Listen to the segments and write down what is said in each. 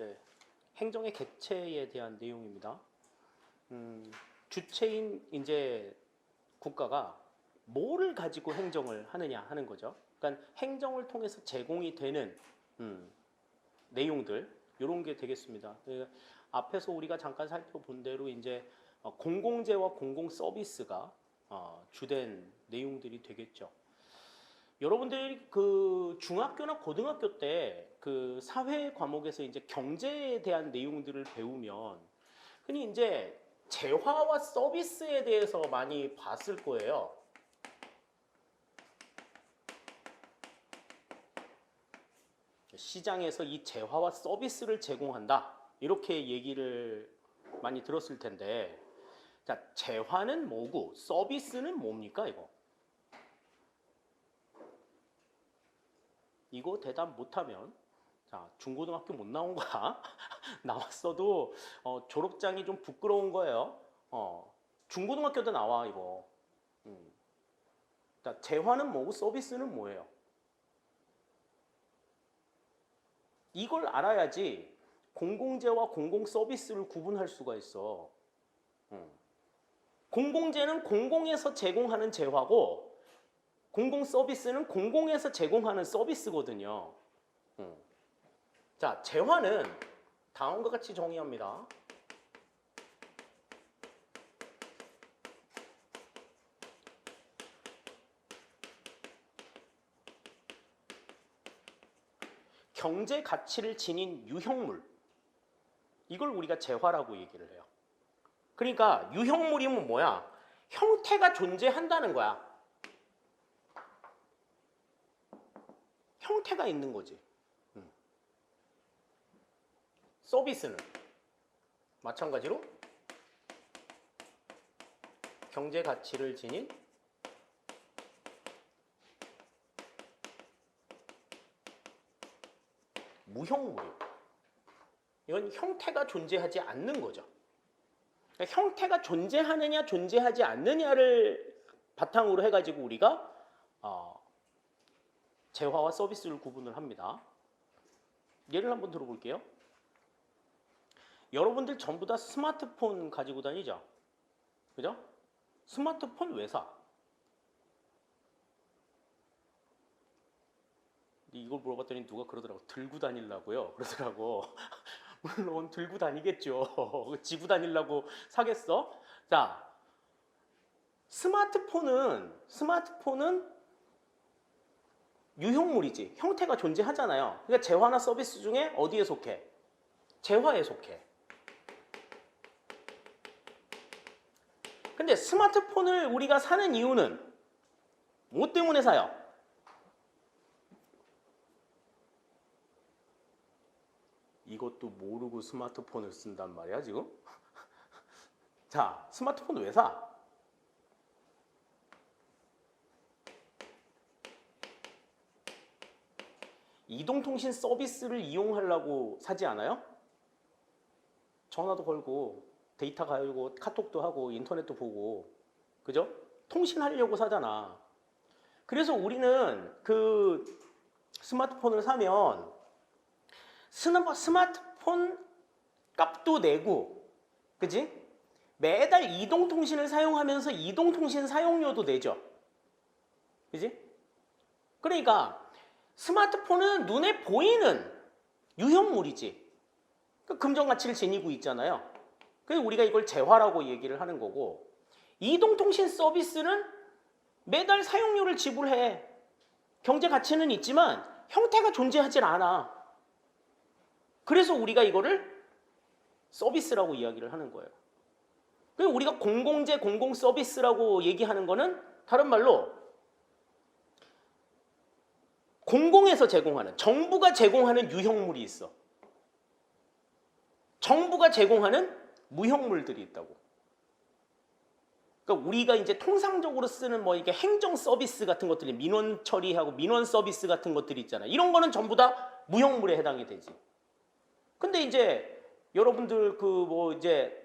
이제 행정의 객체에 대한 내용입니다. 주체인 이제 국가가 뭐를 가지고 행정을 하느냐 하는 거죠. 그러니까 행정을 통해서 제공이 되는 내용들 이런 게 되겠습니다. 앞에서 우리가 잠깐 살펴본 대로 이제 공공재와 공공 서비스가 주된 내용들이 되겠죠. 여러분들이 그 중학교나 고등학교 때 그 사회 과목에서 이제 경제에 대한 내용들을 배우면 흔히 이제 재화와 서비스에 대해서 많이 봤을 거예요. 시장에서 이 재화와 서비스를 제공한다. 이렇게 얘기를 많이 들었을 텐데, 자, 재화는 뭐고 서비스는 뭡니까, 이거 대답 못하면, 자, 중고등학교 못 나온 거야. 나왔어도 졸업장이 좀 부끄러운 거예요. 중고등학교 때 나와, 이거. 자, 재화는 뭐고 서비스는 뭐예요? 이걸 알아야지 공공재와 공공 서비스를 구분할 수가 있어. 공공재는 공공에서 제공하는 재화고 공공 서비스는 공공에서 제공하는 서비스거든요. 자, 재화는 다음과 같이 정의합니다. 경제 가치를 지닌 유형물. 이걸 우리가 재화라고 얘기를 해요. 그러니까 유형물이면 뭐야? 형태가 존재한다는 거야. 형태가 있는 거지. 서비스는 마찬가지로 경제 가치를 지닌 무형물이에요. 이건 형태가 존재하지 않는 거죠. 그러니까 형태가 존재하느냐 존재하지 않느냐를 바탕으로 해가지고 우리가 재화와 서비스를 구분을 합니다. 예를 한번 들어볼게요. 여러분들 전부 다 스마트폰 가지고 다니죠? 그죠? 스마트폰 왜 사? 이걸 물어봤더니 누가 그러더라고. 들고 다니려고요. 그러더라고. 물론 들고 다니겠죠. 지고 다니려고 사겠어? 자, 스마트폰은 유형물이지. 형태가 존재하잖아요. 그러니까 재화나 서비스 중에 어디에 속해? 재화에 속해. 근데 스마트폰을 우리가 사는 이유는 뭐 때문에 사요? 이것도 모르고 스마트폰을 쓴단 말이야, 지금? 자, 스마트폰 왜 사? 이동통신 서비스를 이용하려고 사지 않아요? 전화도 걸고 데이터 가지고 카톡도 하고 인터넷도 보고, 그죠? 통신하려고 사잖아. 그래서 우리는 그 스마트폰을 사면 스마트폰 값도 내고, 그지? 매달 이동통신을 사용하면서 이동통신 사용료도 내죠. 그지? 그러니까 스마트폰은 눈에 보이는 유형물이지. 금전 가치를 지니고 있잖아요. 그래서 우리가 이걸 재화라고 얘기를 하는 거고, 이동통신 서비스는 매달 사용료를 지불해. 경제 가치는 있지만 형태가 존재하질 않아. 그래서 우리가 이거를 서비스라고 이야기를 하는 거예요. 그리고 우리가 공공재, 공공 서비스라고 얘기하는 거는 다른 말로 공공에서 제공하는, 정부가 제공하는 유형물이 있어. 정부가 제공하는 무형물들이 있다고. 그러니까 우리가 이제 통상적으로 쓰는 뭐 이게 행정 서비스 같은 것들이 민원 처리하고 민원 서비스 같은 것들이 있잖아. 이런 거는 전부 다 무형물에 해당이 되지. 근데 이제 여러분들 그 뭐 이제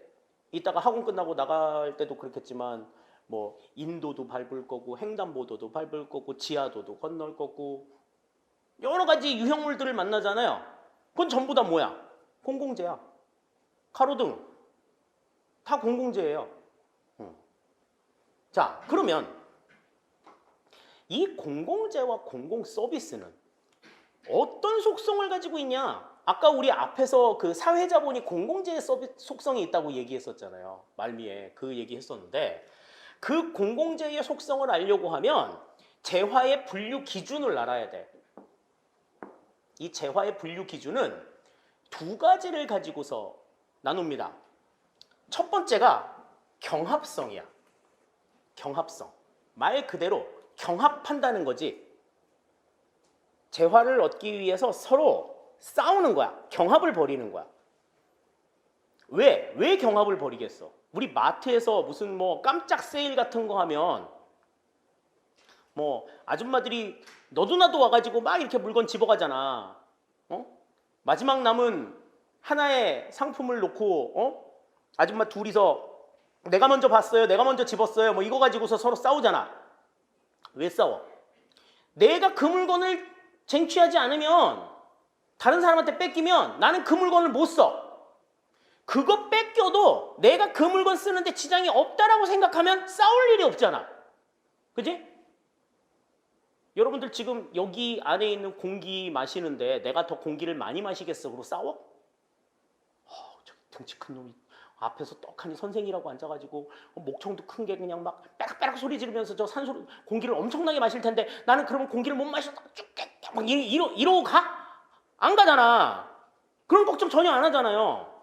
이따가 학원 끝나고 나갈 때도 그렇겠지만 뭐 인도도 밟을 거고 횡단보도도 밟을 거고 지하도도 건널 거고 여러 가지 유형물들을 만나잖아요. 그건 전부 다 뭐야? 공공재야. 가로등 다 공공재예요. 자, 그러면 이 공공재와 공공 서비스는 어떤 속성을 가지고 있냐? 아까 우리 앞에서 그 사회자본이 공공재의 속성이 있다고 얘기했었잖아요. 말미에 그 얘기했었는데 그 공공재의 속성을 알려고 하면 재화의 분류 기준을 알아야 돼. 이 재화의 분류 기준은 두 가지를 가지고서 나눕니다. 첫 번째가 경합성이야. 경합성. 말 그대로 경합한다는 거지. 재화를 얻기 위해서 서로 싸우는 거야. 경합을 벌이는 거야. 왜 경합을 벌이겠어? 우리 마트에서 무슨 뭐 깜짝 세일 같은 거 하면 뭐 아줌마들이 너도나도 와가지고 막 이렇게 물건 집어가잖아. 마지막 남은 하나의 상품을 놓고 아줌마 둘이서 내가 먼저 봤어요, 내가 먼저 집었어요, 뭐 이거 가지고서 서로 싸우잖아. 왜 싸워? 내가 그 물건을 쟁취하지 않으면 다른 사람한테 뺏기면 나는 그 물건을 못 써. 그거 뺏겨도 내가 그 물건 쓰는데 지장이 없다라고 생각하면 싸울 일이 없잖아. 그지? 여러분들 지금 여기 안에 있는 공기 마시는데 내가 더 공기를 많이 마시겠어? 그러고 싸워? 저기 등치 큰 놈이 앞에서 떡하니 선생이라고 앉아가지고 목청도 큰 게 그냥 막 빼락빼락 소리 지르면서 저 산소리 공기를 엄청나게 마실 텐데 나는 그러면 공기를 못 마셔서 막 이러고 가? 안 가잖아. 그런 걱정 전혀 안 하잖아요.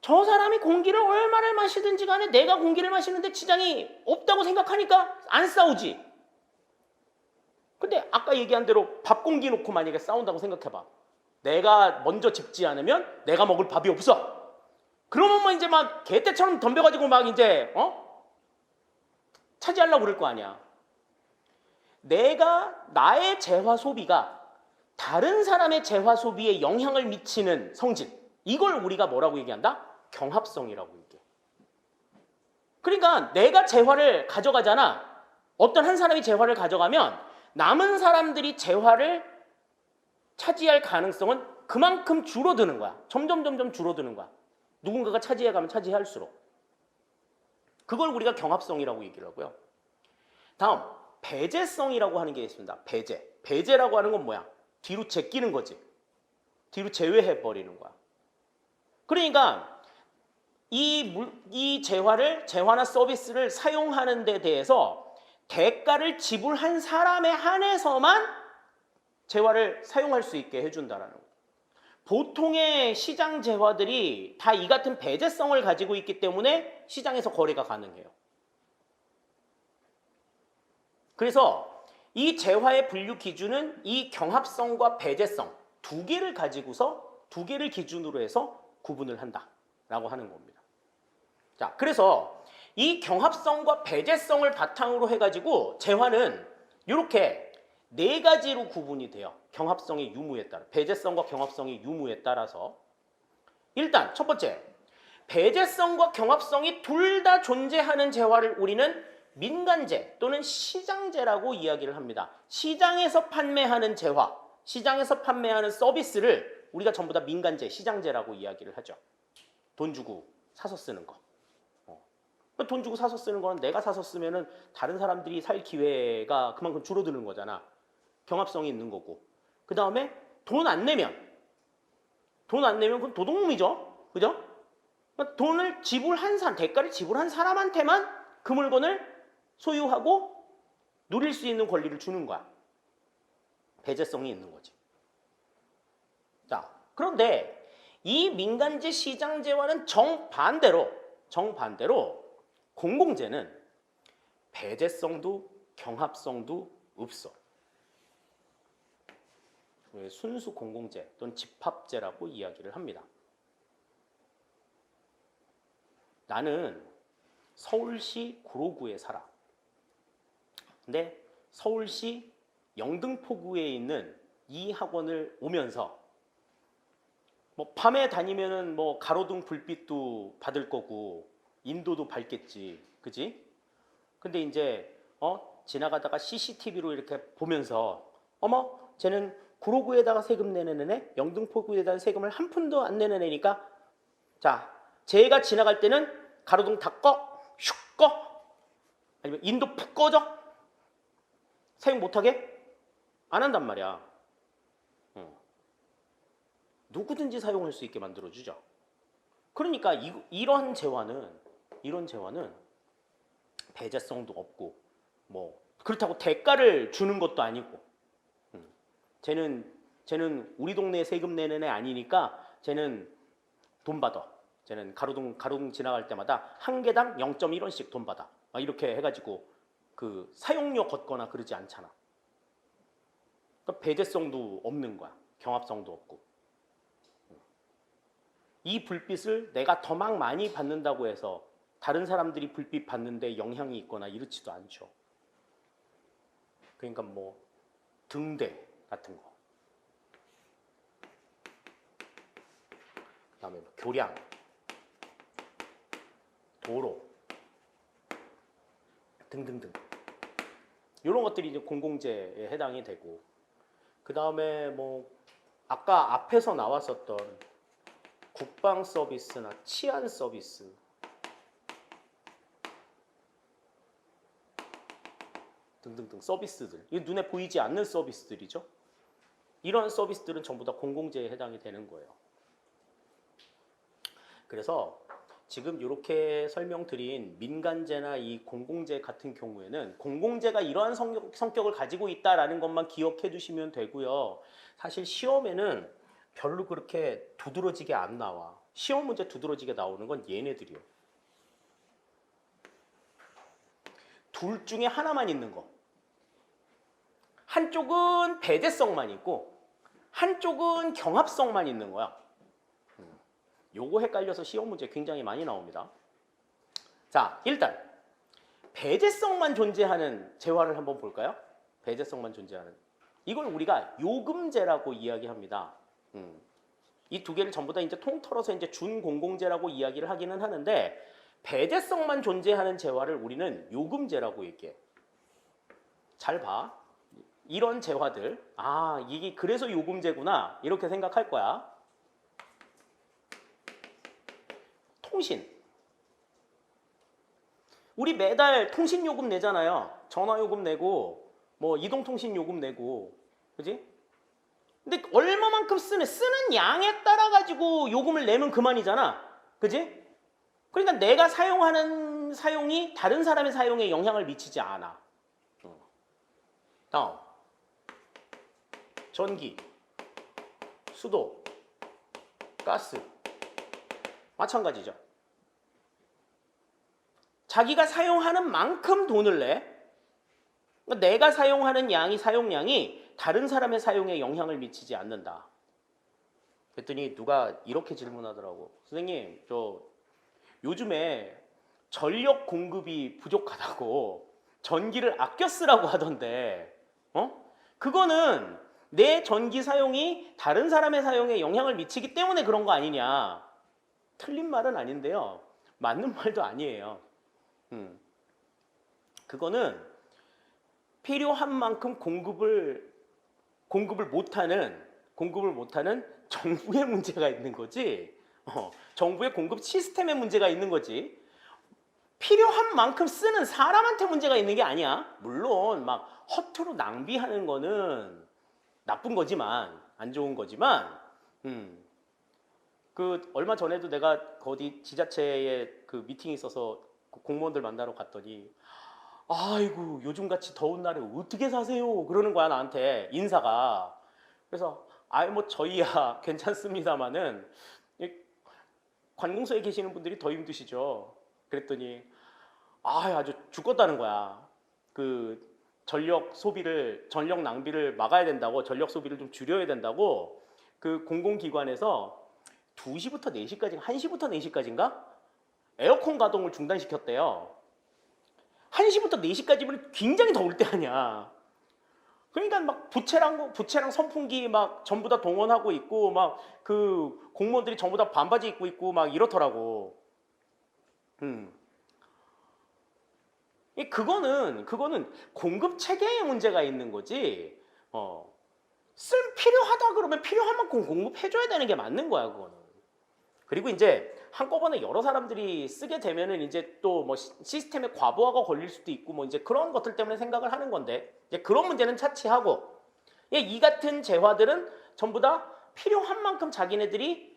저 사람이 공기를 얼마나 마시든지 간에 내가 공기를 마시는데 지장이 없다고 생각하니까 안 싸우지. 근데 아까 얘기한 대로 밥 공기 놓고 만약에 싸운다고 생각해봐. 내가 먼저 집지 않으면 내가 먹을 밥이 없어. 그러면 뭐 이제 막 개떼처럼 덤벼가지고 막 이제 차지하려고 그럴 거 아니야. 나의 재화 소비가 다른 사람의 재화 소비에 영향을 미치는 성질, 이걸 우리가 뭐라고 얘기한다? 경합성이라고 얘기해. 그러니까 내가 재화를 가져가잖아. 어떤 한 사람이 재화를 가져가면 남은 사람들이 재화를 차지할 가능성은 그만큼 줄어드는 거야. 점점 줄어드는 거야. 누군가가 차지해가면 차지할수록. 그걸 우리가 경합성이라고 얘기를 하고요. 다음, 배제성이라고 하는 게 있습니다. 배제라고 하는 건 뭐야? 뒤로 제끼는 거지. 뒤로 제외해버리는 거야. 그러니까 이 재화나 서비스를 사용하는 데 대해서 대가를 지불한 사람에 한해서만 재화를 사용할 수 있게 해준다라는 거예요. 보통의 시장 재화들이 다 이 같은 배제성을 가지고 있기 때문에 시장에서 거래가 가능해요. 그래서 이 재화의 분류 기준은 이 경합성과 배제성 두 개를 기준으로 해서 구분을 한다라고 하는 겁니다. 자, 그래서 이 경합성과 배제성을 바탕으로 해가지고 재화는 이렇게 네 가지로 구분이 돼요. 경합성의 유무에 따라, 배제성과 경합성의 유무에 따라서. 일단 첫 번째, 배제성과 경합성이 둘 다 존재하는 재화를 우리는 민간재 또는 시장재라고 이야기를 합니다. 시장에서 판매하는 재화, 시장에서 판매하는 서비스를 우리가 전부 다 민간재, 시장재라고 이야기를 하죠. 돈 주고 사서 쓰는 거. 돈 주고 사서 쓰는 거는 내가 사서 쓰면은 다른 사람들이 살 기회가 그만큼 줄어드는 거잖아. 경합성이 있는 거고. 그 다음에 돈 안 내면 그건 도둑놈이죠. 그죠? 그러니까 돈을 대가를 지불한 사람한테만 그 물건을 소유하고 누릴 수 있는 권리를 주는 거야. 배제성이 있는 거지. 자, 그런데 이 민간재 시장재와는 정반대로 공공재는 배제성도 경합성도 없어. 순수 공공재 또는 집합재라고 이야기를 합니다. 나는 서울시 구로구에 살아. 근데 서울시 영등포구에 있는 이 학원을 오면서 뭐 밤에 다니면은 뭐 가로등 불빛도 받을 거고 인도도 밝겠지, 그지? 근데 이제 지나가다가 CCTV로 이렇게 보면서 어머, 쟤는 구로구에다가 세금 내는 애, 영등포구에다가 세금을 한 푼도 안 내는 애니까 자, 쟤가 지나갈 때는 가로등 다 꺼, 슉 꺼, 아니면 인도 푹 꺼져, 사용 못하게 안 한단 말이야. 누구든지 사용할 수 있게 만들어주죠. 그러니까 이런 재화는 배제성도 없고 뭐 그렇다고 대가를 주는 것도 아니고 쟤는 우리 동네에 세금 내는 애 아니니까 쟤는 돈 받아. 쟤는 가로등 지나갈 때마다 한 개당 0.1원씩 돈 받아. 막 이렇게 해가지고 그 사용료 걷거나 그러지 않잖아. 그러니까 배제성도 없는 거야. 경합성도 없고. 이 불빛을 내가 더 막 많이 받는다고 해서 다른 사람들이 불빛 받는데 영향이 있거나 이렇지도 않죠. 그러니까 뭐 등대 같은 거, 그다음에 뭐 교량, 도로 등등등 이런 것들이 이제 공공재에 해당이 되고, 그다음에 뭐 아까 앞에서 나왔었던 국방 서비스나 치안 서비스 등등등 서비스들, 이게 눈에 보이지 않는 서비스들이죠. 이런 서비스들은 전부 다 공공재에 해당이 되는 거예요. 그래서 지금 이렇게 설명드린 민간재나 이 공공재 같은 경우에는 공공재가 이러한 성격을 가지고 있다라는 것만 기억해 두시면 되고요. 사실 시험에는 별로 그렇게 두드러지게 안 나와. 시험 문제 두드러지게 나오는 건 얘네들이요. 둘 중에 하나만 있는 거. 한쪽은 배제성만 있고 한쪽은 경합성만 있는 거야. 요거 헷갈려서 시험 문제 굉장히 많이 나옵니다. 자, 일단 배제성만 존재하는 재화를 한번 볼까요? 배제성만 존재하는. 이걸 우리가 요금제라고 이야기합니다. 이 두 개를 전부 다 이제 통틀어서 이제 준공공재라고 이야기를 하기는 하는데, 배제성만 존재하는 재화를 우리는 요금제라고 얘기해. 잘 봐. 이런 재화들, 아, 이게 그래서 요금제구나 이렇게 생각할 거야. 통신. 우리 매달 통신 요금 내잖아요. 전화 요금 내고 뭐 이동통신 요금 내고, 그지? 근데 얼마만큼 쓰는 양에 따라 가지고 요금을 내면 그만이잖아. 그지? 그러니까 내가 사용하는 사용이 다른 사람의 사용에 영향을 미치지 않아. 다음. 전기, 수도, 가스. 마찬가지죠. 자기가 사용하는 만큼 돈을 내. 그러니까 내가 사용하는 사용량이 다른 사람의 사용에 영향을 미치지 않는다. 그랬더니 누가 이렇게 질문하더라고. 선생님, 저 요즘에 전력 공급이 부족하다고 전기를 아껴 쓰라고 하던데, 그거는 내 전기 사용이 다른 사람의 사용에 영향을 미치기 때문에 그런 거 아니냐. 틀린 말은 아닌데요. 맞는 말도 아니에요. 그거는 필요한 만큼 공급을 못하는 정부의 문제가 있는 거지. 정부의 공급 시스템의 문제가 있는 거지. 필요한 만큼 쓰는 사람한테 문제가 있는 게 아니야. 물론 막 허투루 낭비하는 거는 나쁜 거지만, 안 좋은 거지만, 그 얼마 전에도 내가 어디 지자체에 그 미팅이 있어서 공무원들 만나러 갔더니, 아이고 요즘같이 더운 날에 어떻게 사세요? 그러는 거야 나한테, 인사가. 그래서 아이 뭐 저희야 괜찮습니다마는 관공서에 계시는 분들이 더 힘드시죠. 그랬더니 아주 죽겠다는 거야. 그 전력 낭비를 막아야 된다고, 전력 소비를 좀 줄여야 된다고 그 공공기관에서 2시부터 4시까지, 1시부터 4시까지인가? 에어컨 가동을 중단시켰대요. 1시부터 4시까지면 굉장히 더울 때 아니야. 그러니까 막 부채랑 선풍기 막 전부 다 동원하고 있고, 막 그 공무원들이 전부 다 반바지 입고 있고 막 이렇더라고. 그거는 공급 체계에 문제가 있는 거지. 필요하다 그러면 필요한 만큼 공급해줘야 되는 게 맞는 거야, 그거는. 그리고 이제 한꺼번에 여러 사람들이 쓰게 되면은 이제 또 뭐 시스템에 과부하가 걸릴 수도 있고 뭐 이제 그런 것들 때문에 생각을 하는 건데, 이제 그런 문제는 차치하고, 이 같은 재화들은 전부 다 필요한 만큼 자기네들이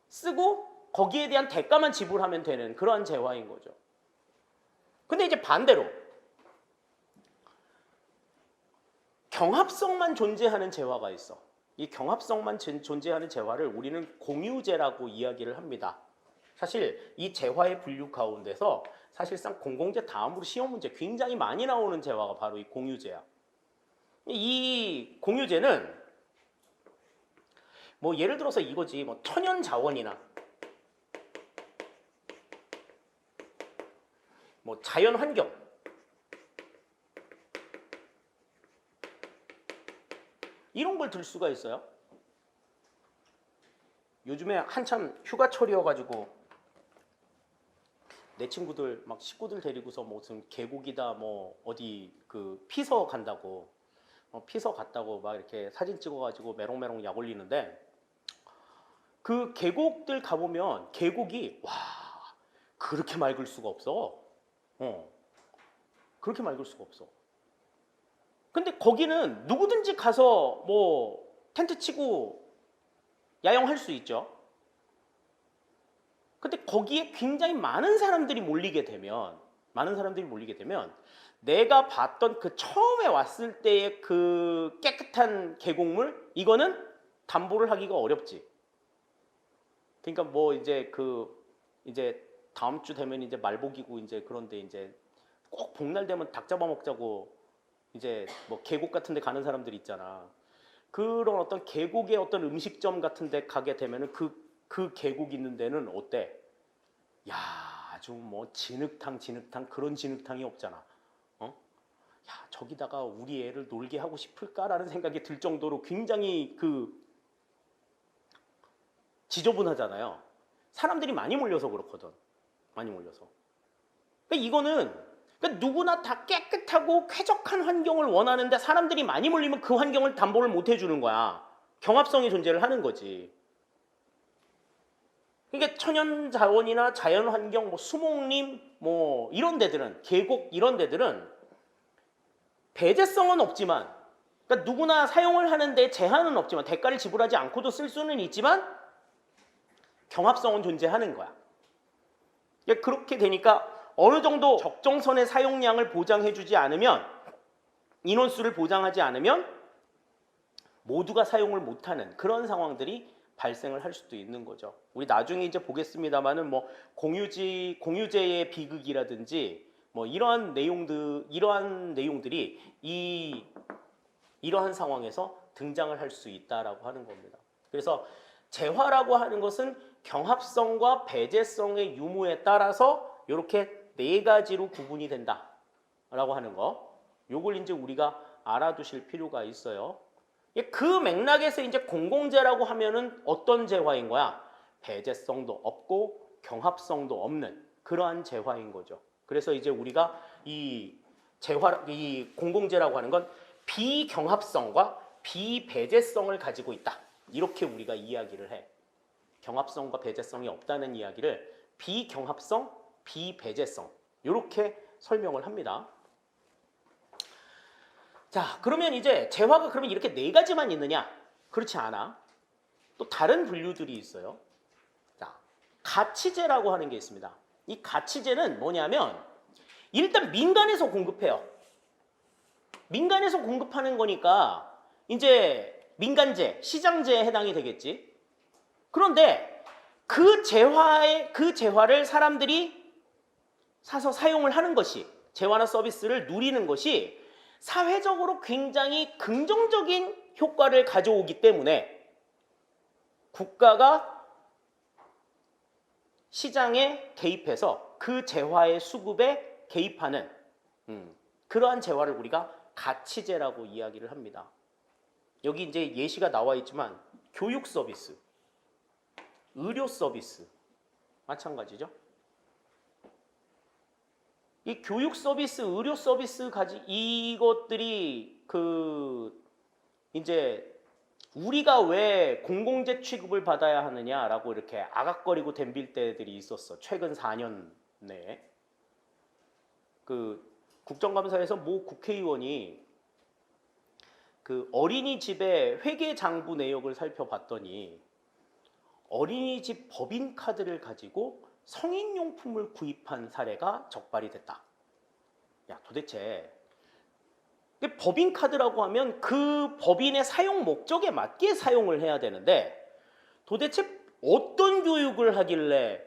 쓰고 거기에 대한 대가만 지불하면 되는 그런 재화인 거죠. 근데 이제 반대로 경합성만 존재하는 재화가 있어. 이 경합성만 존재하는 재화를 우리는 공유재라고 이야기를 합니다. 사실 이 재화의 분류 가운데서 사실상 공공재 다음으로 시험 문제 굉장히 많이 나오는 재화가 바로 이 공유재야. 이 공유재는 뭐 예를 들어서 이거지, 뭐 천연자원이나 뭐 자연환경, 이런 걸 들 수가 있어요. 요즘에 한참 휴가철이어가지고 내 친구들 막 식구들 데리고서 무슨 계곡이다 뭐 어디 그 피서 간다고, 피서 갔다고 막 이렇게 사진 찍어가지고 메롱메롱 약 올리는데, 그 계곡들 가보면 계곡이 와 그렇게 맑을 수가 없어. 그렇게 맑을 수가 없어. 근데 거기는 누구든지 가서 뭐 텐트 치고 야영할 수 있죠. 근데 거기에 굉장히 많은 사람들이 몰리게 되면 내가 봤던 그 처음에 왔을 때의 그 깨끗한 계곡물, 이거는 담보를 하기가 어렵지. 그러니까 뭐 이제 이제 다음 주 되면 이제 말복이고 이제 그런데 이제 꼭 복날 되면 닭 잡아먹자고 이제 뭐 계곡 같은 데 가는 사람들 있잖아. 그런 어떤 계곡의 어떤 음식점 같은 데 가게 되면은 그 계곡 있는 데는 어때? 야, 아주 뭐 진흙탕 그런 진흙탕이 없잖아. 야, 저기다가 우리 애를 놀게 하고 싶을까라는 생각이 들 정도로 굉장히 지저분하잖아요. 사람들이 많이 몰려서 그렇거든. 많이 몰려서. 그러니까 이거는 그러니까 누구나 다 깨끗하고 쾌적한 환경을 원하는데 사람들이 많이 몰리면 그 환경을 담보를 못 해주는 거야. 경합성이 존재를 하는 거지. 그러니까 천연자원이나 자연환경, 뭐 수목림, 뭐 이런 데들은, 계곡 이런 데들은 배제성은 없지만, 그러니까 누구나 사용을 하는데 제한은 없지만, 대가를 지불하지 않고도 쓸 수는 있지만 경합성은 존재하는 거야. 그러니까 그렇게 되니까 어느 정도 적정선의 사용량을 보장해주지 않으면, 인원수를 보장하지 않으면 모두가 사용을 못하는 그런 상황들이 발생을 할 수도 있는 거죠. 우리 나중에 이제 보겠습니다만은 뭐 공유제의 비극이라든지 뭐 이러한 내용들이 이러한 상황에서 등장을 할 수 있다라고 하는 겁니다. 그래서 재화라고 하는 것은 경합성과 배제성의 유무에 따라서 이렇게 네 가지로 구분이 된다라고 하는 거. 요걸 이제 우리가 알아두실 필요가 있어요. 그 맥락에서 이제 공공재라고 하면은 어떤 재화인 거야? 배제성도 없고 경합성도 없는 그러한 재화인 거죠. 그래서 이제 우리가 이 공공재라고 하는 건 비경합성과 비배제성을 가지고 있다. 이렇게 우리가 이야기를 해. 경합성과 배제성이 없다는 이야기를 비경합성, 비배제성 이렇게 설명을 합니다. 자, 그러면 이제 재화가 그러면 이렇게 네 가지만 있느냐? 그렇지 않아. 또 다른 분류들이 있어요. 자, 가치재라고 하는 게 있습니다. 이 가치재는 뭐냐면 일단 민간에서 공급해요. 민간에서 공급하는 거니까 이제 민간재, 시장재에 해당이 되겠지. 그런데 그 재화를 사람들이 사서 사용을 하는 것이, 재화나 서비스를 누리는 것이 사회적으로 굉장히 긍정적인 효과를 가져오기 때문에 국가가 시장에 개입해서 그 재화의 수급에 개입하는 그러한 재화를 우리가 가치재라고 이야기를 합니다. 여기 이제 예시가 나와 있지만 교육 서비스, 의료 서비스 마찬가지죠. 이 교육 서비스, 의료 서비스 이것들이 이제 우리가 왜 공공재 취급을 받아야 하느냐라고 이렇게 아각거리고 덤빌 때들이 있었어. 최근 4년 내에. 그 국정감사에서 모 국회의원이 그 어린이집의 회계장부 내역을 살펴봤더니 어린이집 법인카드를 가지고 성인용품을 구입한 사례가 적발이 됐다. 야, 도대체 법인카드라고 하면 그 법인의 사용 목적에 맞게 사용을 해야 되는데 도대체 어떤 교육을 하길래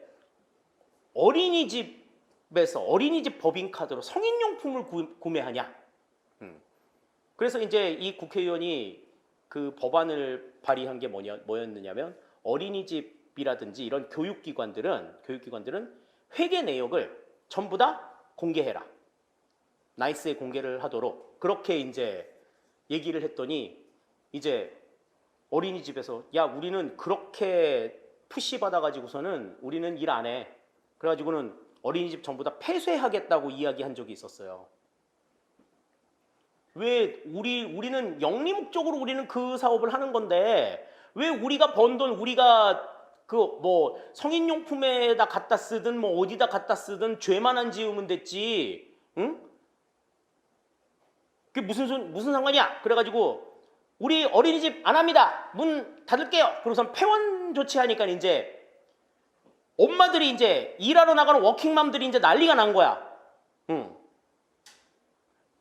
어린이집에서 어린이집 법인카드로 성인용품을 구매하냐? 그래서 이제 이 국회의원이 그 법안을 발의한 게 뭐였느냐면 어린이집이라든지 이런 교육기관들은 회계 내역을 전부 다 공개해라. 나이스에 공개를 하도록 그렇게 이제 얘기를 했더니 이제 어린이집에서 야 우리는 그렇게 푸시 받아가지고서는 우리는 일 안 해. 그래가지고는 어린이집 전부 다 폐쇄하겠다고 이야기한 적이 있었어요. 왜 우리는 영리 목적으로 우리는 그 사업을 하는 건데 왜 우리가 번 돈 우리가 그 뭐 성인용품에다 갖다 쓰든 뭐 어디다 갖다 쓰든 죄만 안 지으면 됐지, 응? 그게 무슨 상관이야? 그래가지고 우리 어린이집 안 합니다. 문 닫을게요. 그러고선 폐원 조치하니까 이제 엄마들이 이제 일하러 나가는 워킹맘들이 이제 난리가 난 거야. 응.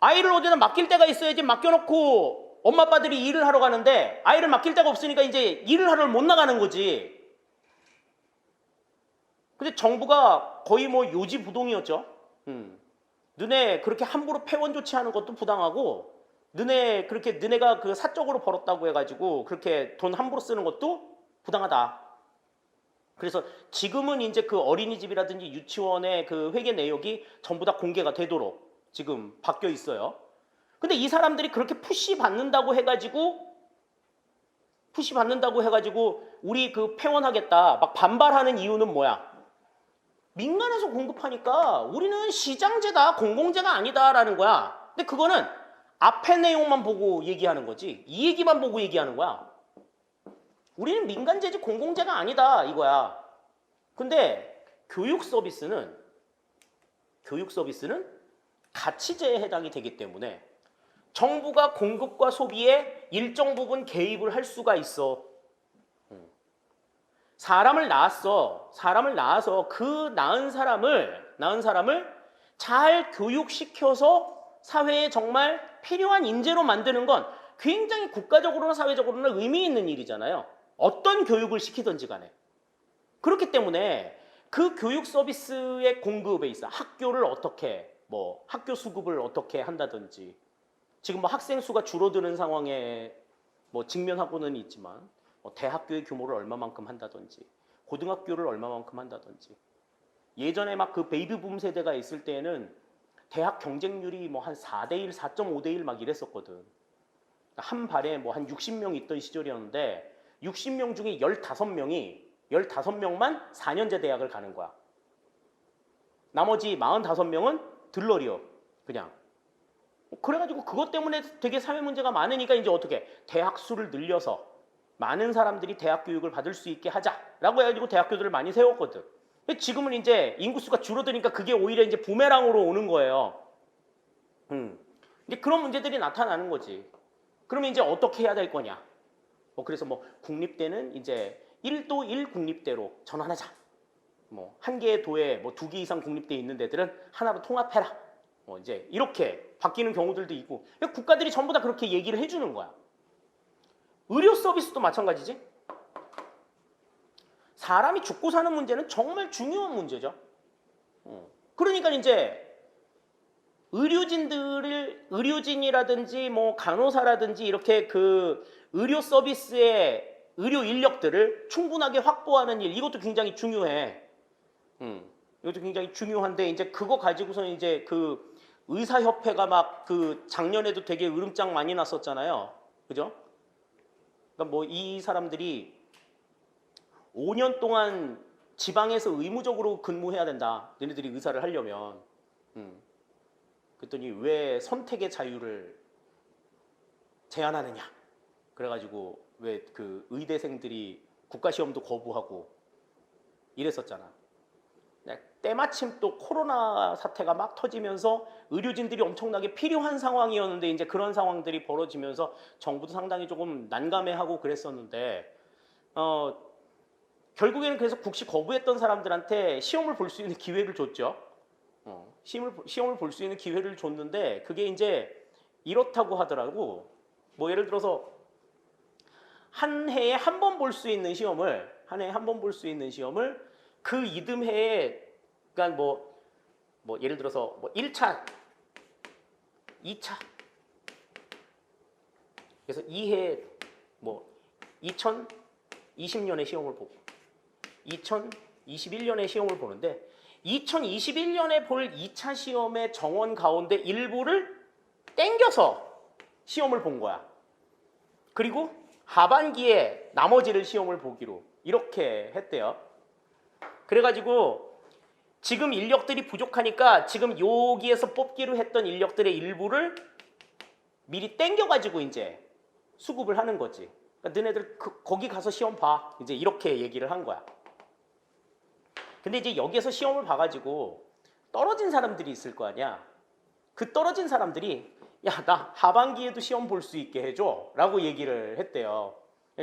아이를 어디다 맡길 데가 있어야지 맡겨놓고 엄마 아빠들이 일을 하러 가는데 아이를 맡길 데가 없으니까 이제 일을 하러 못 나가는 거지. 근데 정부가 거의 뭐 요지부동이었죠. 너네 그렇게 함부로 폐원 조치하는 것도 부당하고 너네가 그 사적으로 벌었다고 해가지고 그렇게 돈 함부로 쓰는 것도 부당하다. 그래서 지금은 이제 그 어린이집이라든지 유치원의 그 회계 내역이 전부 다 공개가 되도록 지금 바뀌어 있어요. 근데 이 사람들이 그렇게 푸시 받는다고 해가지고 우리 그 폐원하겠다 막 반발하는 이유는 뭐야? 민간에서 공급하니까 우리는 시장제다 공공재가 아니다라는 거야. 근데 그거는 앞에 내용만 보고 얘기하는 거지 이 얘기만 보고 얘기하는 거야. 우리는 민간재지 공공재가 아니다 이거야. 근데 교육 서비스는 가치재에 해당이 되기 때문에 정부가 공급과 소비에 일정 부분 개입을 할 수가 있어. 사람을 낳아서 그 낳은 사람을 잘 교육시켜서 사회에 정말 필요한 인재로 만드는 건 굉장히 국가적으로나 사회적으로나 의미 있는 일이잖아요. 어떤 교육을 시키든지 간에. 그렇기 때문에 그 교육 서비스의 공급에 있어 학교를 어떻게 학교 수급을 어떻게 한다든지 지금 뭐 학생 수가 줄어드는 상황에 뭐 직면하고는 있지만 대학교의 규모를 얼마만큼 한다든지 고등학교를 얼마만큼 한다든지 예전에 막 그 베이비붐 세대가 있을 때에는 대학 경쟁률이 뭐 한 4대1, 4.5대1 막 이랬었거든. 한 발에 뭐 한 60명 있던 시절이었는데 60명 중에 15명만 4년제 대학을 가는 거야. 나머지 45명은 들러리요. 그냥. 그래가지고 그것 때문에 되게 사회 문제가 많으니까 이제 어떻게 대학 수를 늘려서 많은 사람들이 대학 교육을 받을 수 있게 하자라고 해가지고 대학교들을 많이 세웠거든. 근데 지금은 이제 인구수가 줄어드니까 그게 오히려 이제 부메랑으로 오는 거예요. 이제 그런 문제들이 나타나는 거지. 그러면 이제 어떻게 해야 될 거냐? 그래서 국립대는 이제 1도 1국립대로 전환하자. 한 개의 도에 2개 이상 국립대 있는 데들은 하나로 통합해라. 이제 이렇게 바뀌는 경우들도 있고 국가들이 전부 다 그렇게 얘기를 해주는 거야. 의료 서비스도 마찬가지지. 사람이 죽고 사는 문제는 정말 중요한 문제죠. 그러니까 이제 의료진이라든지 간호사라든지 이렇게 그 의료 서비스의 의료 인력들을 충분하게 확보하는 일 이것도 굉장히 중요해. 이것도 굉장히 중요한데 이제 그거 가지고서 이제 그 의사협회가 막 그 작년에도 되게 으름장 많이 났었잖아요. 그죠? 그러니까 이 사람들이 5년 동안 지방에서 의무적으로 근무해야 된다. 너네들이 의사를 하려면. 그랬더니 왜 선택의 자유를 제한하느냐. 그래가지고 왜 그 의대생들이 국가시험도 거부하고 이랬었잖아. 때마침 또 코로나 사태가 막 터지면서 의료진들이 엄청나게 필요한 상황이었는데 이제 그런 상황들이 벌어지면서 정부도 상당히 조금 난감해하고 그랬었는데 결국에는 그래서 국시 거부했던 사람들한테 시험을 볼 수 있는 기회를 줬죠. 시험을 볼 수 있는 기회를 줬는데 그게 이제 이렇다고 하더라고. 뭐 예를 들어서 한 해에 한 번 볼 수 있는 시험을 그 이듬해에 그러니까 뭐 예를 들어서 뭐 1차, 2차 그래서 2해 뭐 2020년에 시험을 보고 2021년에 시험을 보는데 2021년에 볼 2차 시험의 정원 가운데 일부를 땡겨서 시험을 본 거야. 그리고 하반기에 나머지를 시험을 보기로 이렇게 했대요. 그래가지고 지금 인력들이 부족하니까 지금 여기에서 뽑기로 했던 인력들의 일부를 미리 땡겨가지고 이제 수급을 하는 거지. 그러니까 너네들 거기 가서 시험 봐. 이제 이렇게 얘기를 한 거야. 근데 이제 여기에서 시험을 봐가지고 떨어진 사람들이 있을 거 아니야. 그 떨어진 사람들이 야, 나 하반기에도 시험 볼 수 있게 해줘 라고 얘기를 했대요.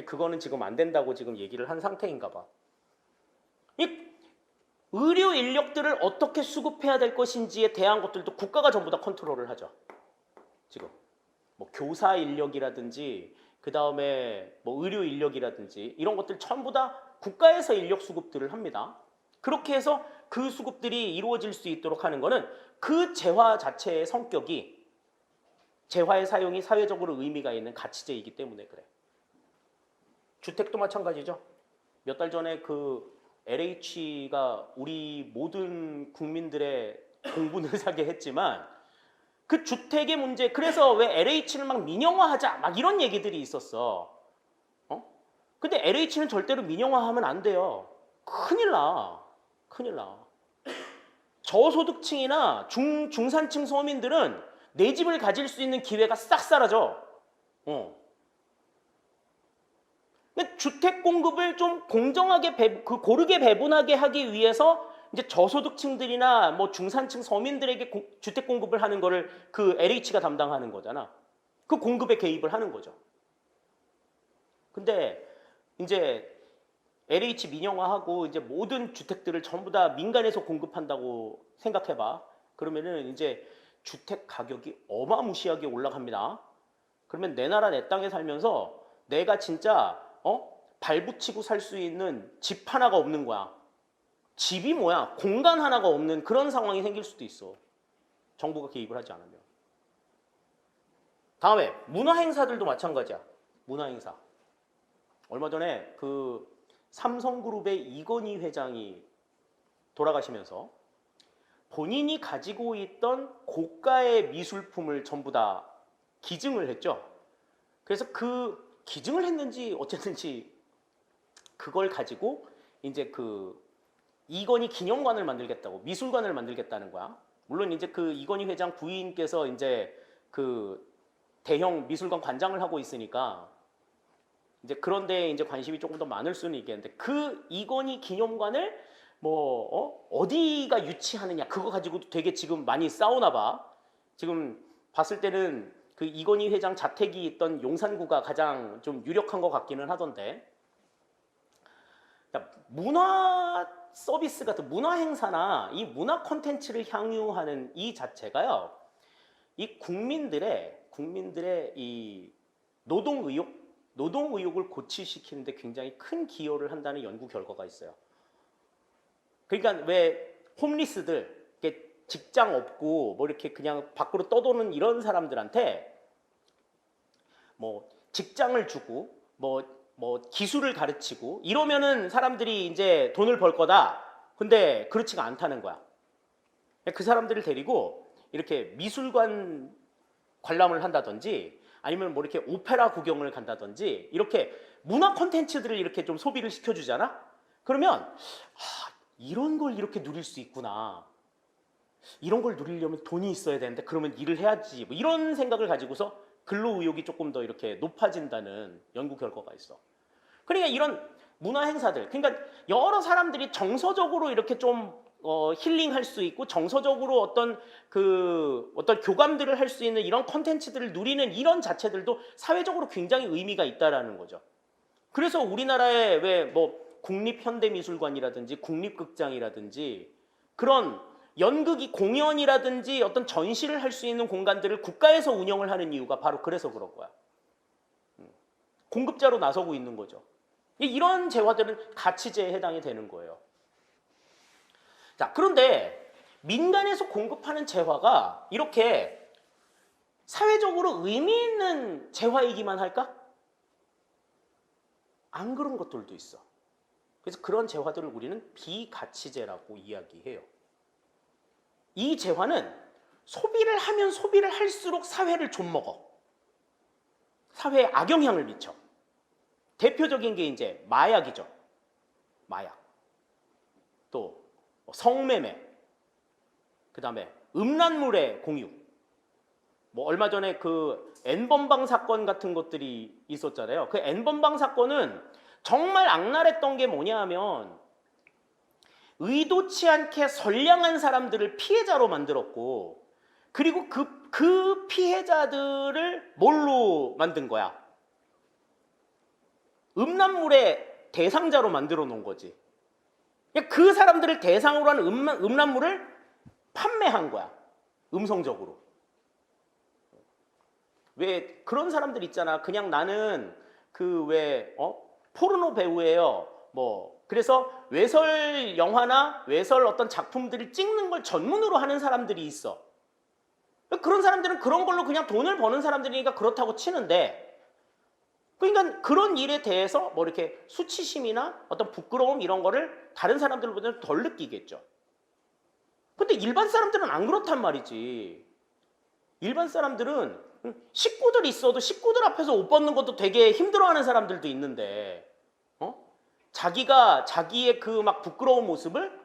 그거는 지금 안 된다고 지금 얘기를 한 상태인가 봐. 이 의료 인력들을 어떻게 수급해야 될 것인지에 대한 것들도 국가가 전부 다 컨트롤을 하죠. 지금 뭐 교사 인력이라든지 그 다음에 뭐 의료 인력이라든지 이런 것들 전부 다 국가에서 인력 수급들을 합니다. 그렇게 해서 그 수급들이 이루어질 수 있도록 하는 거는 그 재화 자체의 성격이 재화의 사용이 사회적으로 의미가 있는 가치제이기 때문에 그래. 주택도 마찬가지죠. 몇 달 전에 그 LH가 우리 모든 국민들의 공분을 사게 했지만 그 주택의 문제, 그래서 왜 LH를 막 민영화하자 막 이런 얘기들이 있었어. 근데 LH는 절대로 민영화하면 안 돼요. 큰일 나. 저소득층이나 중산층 서민들은 내 집을 가질 수 있는 기회가 싹 사라져. 주택 공급을 좀 공정하게 고르게 배분하게 하기 위해서 이제 저소득층들이나 뭐 중산층 서민들에게 주택 공급을 하는 거를 그 LH가 담당하는 거잖아. 그 공급에 개입을 하는 거죠. 근데 이제 LH 민영화하고 이제 모든 주택들을 전부 다 민간에서 공급한다고 생각해봐. 그러면은 이제 주택 가격이 어마무시하게 올라갑니다. 그러면 내 나라 내 땅에 살면서 내가 진짜 발붙이고 살 수 있는 집 하나가 없는 거야. 집이 뭐야? 공간 하나가 없는 그런 상황이 생길 수도 있어. 정부가 개입을 하지 않으면. 다음에 문화행사들도 마찬가지야. 문화행사. 얼마 전에 그 삼성그룹의 이건희 회장이 돌아가시면서 본인이 가지고 있던 고가의 미술품을 전부 다 기증을 했죠. 그래서 그 기증을 했는지 어쨌든지 그걸 가지고 이제 그 이건희 기념관을 만들겠다고, 미술관을 만들겠다는 거야. 물론 이제 그 이건희 회장 부인께서 이제 그 대형 미술관 관장을 하고 있으니까 이제 그런데 이제 관심이 조금 더 많을 수는 있겠는데, 그 이건희 기념관을 뭐 어디가 유치하느냐 그거 가지고도 되게 지금 많이 싸우나 봐. 지금 봤을 때는 그 이건희 회장 자택이 있던 용산구가 가장 좀 유력한 것 같기는 하던데, 문화 서비스 같은 문화 행사나 이 문화 콘텐츠를 향유하는 이 자체가요, 이 국민들의 이 노동 의욕을 고취시키는데 굉장히 큰 기여를 한다는 연구 결과가 있어요. 그러니까 왜 홈리스들, 직장 없고 뭐 이렇게 그냥 밖으로 떠도는 이런 사람들한테 뭐 직장을 주고 뭐 기술을 가르치고 이러면은 사람들이 이제 돈을 벌 거다. 근데 그렇지가 않다는 거야. 그 사람들을 데리고 이렇게 미술관 관람을 한다든지 아니면 뭐 이렇게 오페라 구경을 간다든지 이렇게 문화 콘텐츠들을 이렇게 좀 소비를 시켜주잖아? 그러면 이런 걸 이렇게 누릴 수 있구나. 이런 걸 누리려면 돈이 있어야 되는데 그러면 일을 해야지. 뭐 이런 생각을 가지고서 근로 의욕이 조금 더 이렇게 높아진다는 연구 결과가 있어. 그러니까 이런 문화 행사들, 그러니까 여러 사람들이 정서적으로 이렇게 좀 힐링할 수 있고 정서적으로 어떤 교감들을 할 수 있는 이런 콘텐츠들을 누리는 이런 자체들도 사회적으로 굉장히 의미가 있다라는 거죠. 그래서 우리나라의 왜 뭐 국립현대미술관이라든지 국립극장이라든지 그런 연극이 공연이라든지 어떤 전시를 할 수 있는 공간들을 국가에서 운영을 하는 이유가 바로 그래서 그런 거야. 공급자로 나서고 있는 거죠. 이런 재화들은 가치재에 해당이 되는 거예요. 자, 그런데 민간에서 공급하는 재화가 이렇게 사회적으로 의미 있는 재화이기만 할까? 안 그런 것들도 있어. 그래서 그런 재화들을 우리는 비가치재라고 이야기해요. 이 재화는 소비를 하면 소비를 할수록 사회를 좀먹어. 사회에 악영향을 미쳐. 대표적인 게 이제 마약이죠. 마약. 또 성매매. 그 다음에 음란물의 공유. 뭐 얼마 전에 그 N번방 사건 같은 것들이 있었잖아요. 그 N번방 사건은 정말 악랄했던 게 뭐냐 하면 의도치 않게 선량한 사람들을 피해자로 만들었고 그리고 그 피해자들을 뭘로 만든 거야? 음란물의 대상자로 만들어 놓은 거지. 그 사람들을 대상으로 하는 음란물을 판매한 거야. 음성적으로. 왜 그런 사람들 있잖아. 그냥 나는 포르노 배우예요. 뭐 그래서 외설 영화나 외설 어떤 작품들을 찍는 걸 전문으로 하는 사람들이 있어. 그런 사람들은 그런 걸로 그냥 돈을 버는 사람들이니까 그렇다고 치는데 그러니까 그런 일에 대해서 뭐 이렇게 수치심이나 어떤 부끄러움 이런 거를 다른 사람들보다는 덜 느끼겠죠. 근데 일반 사람들은 안 그렇단 말이지. 일반 사람들은 식구들 있어도 식구들 앞에서 옷 벗는 것도 되게 힘들어하는 사람들도 있는데 자기가 자기의 그 막 부끄러운 모습을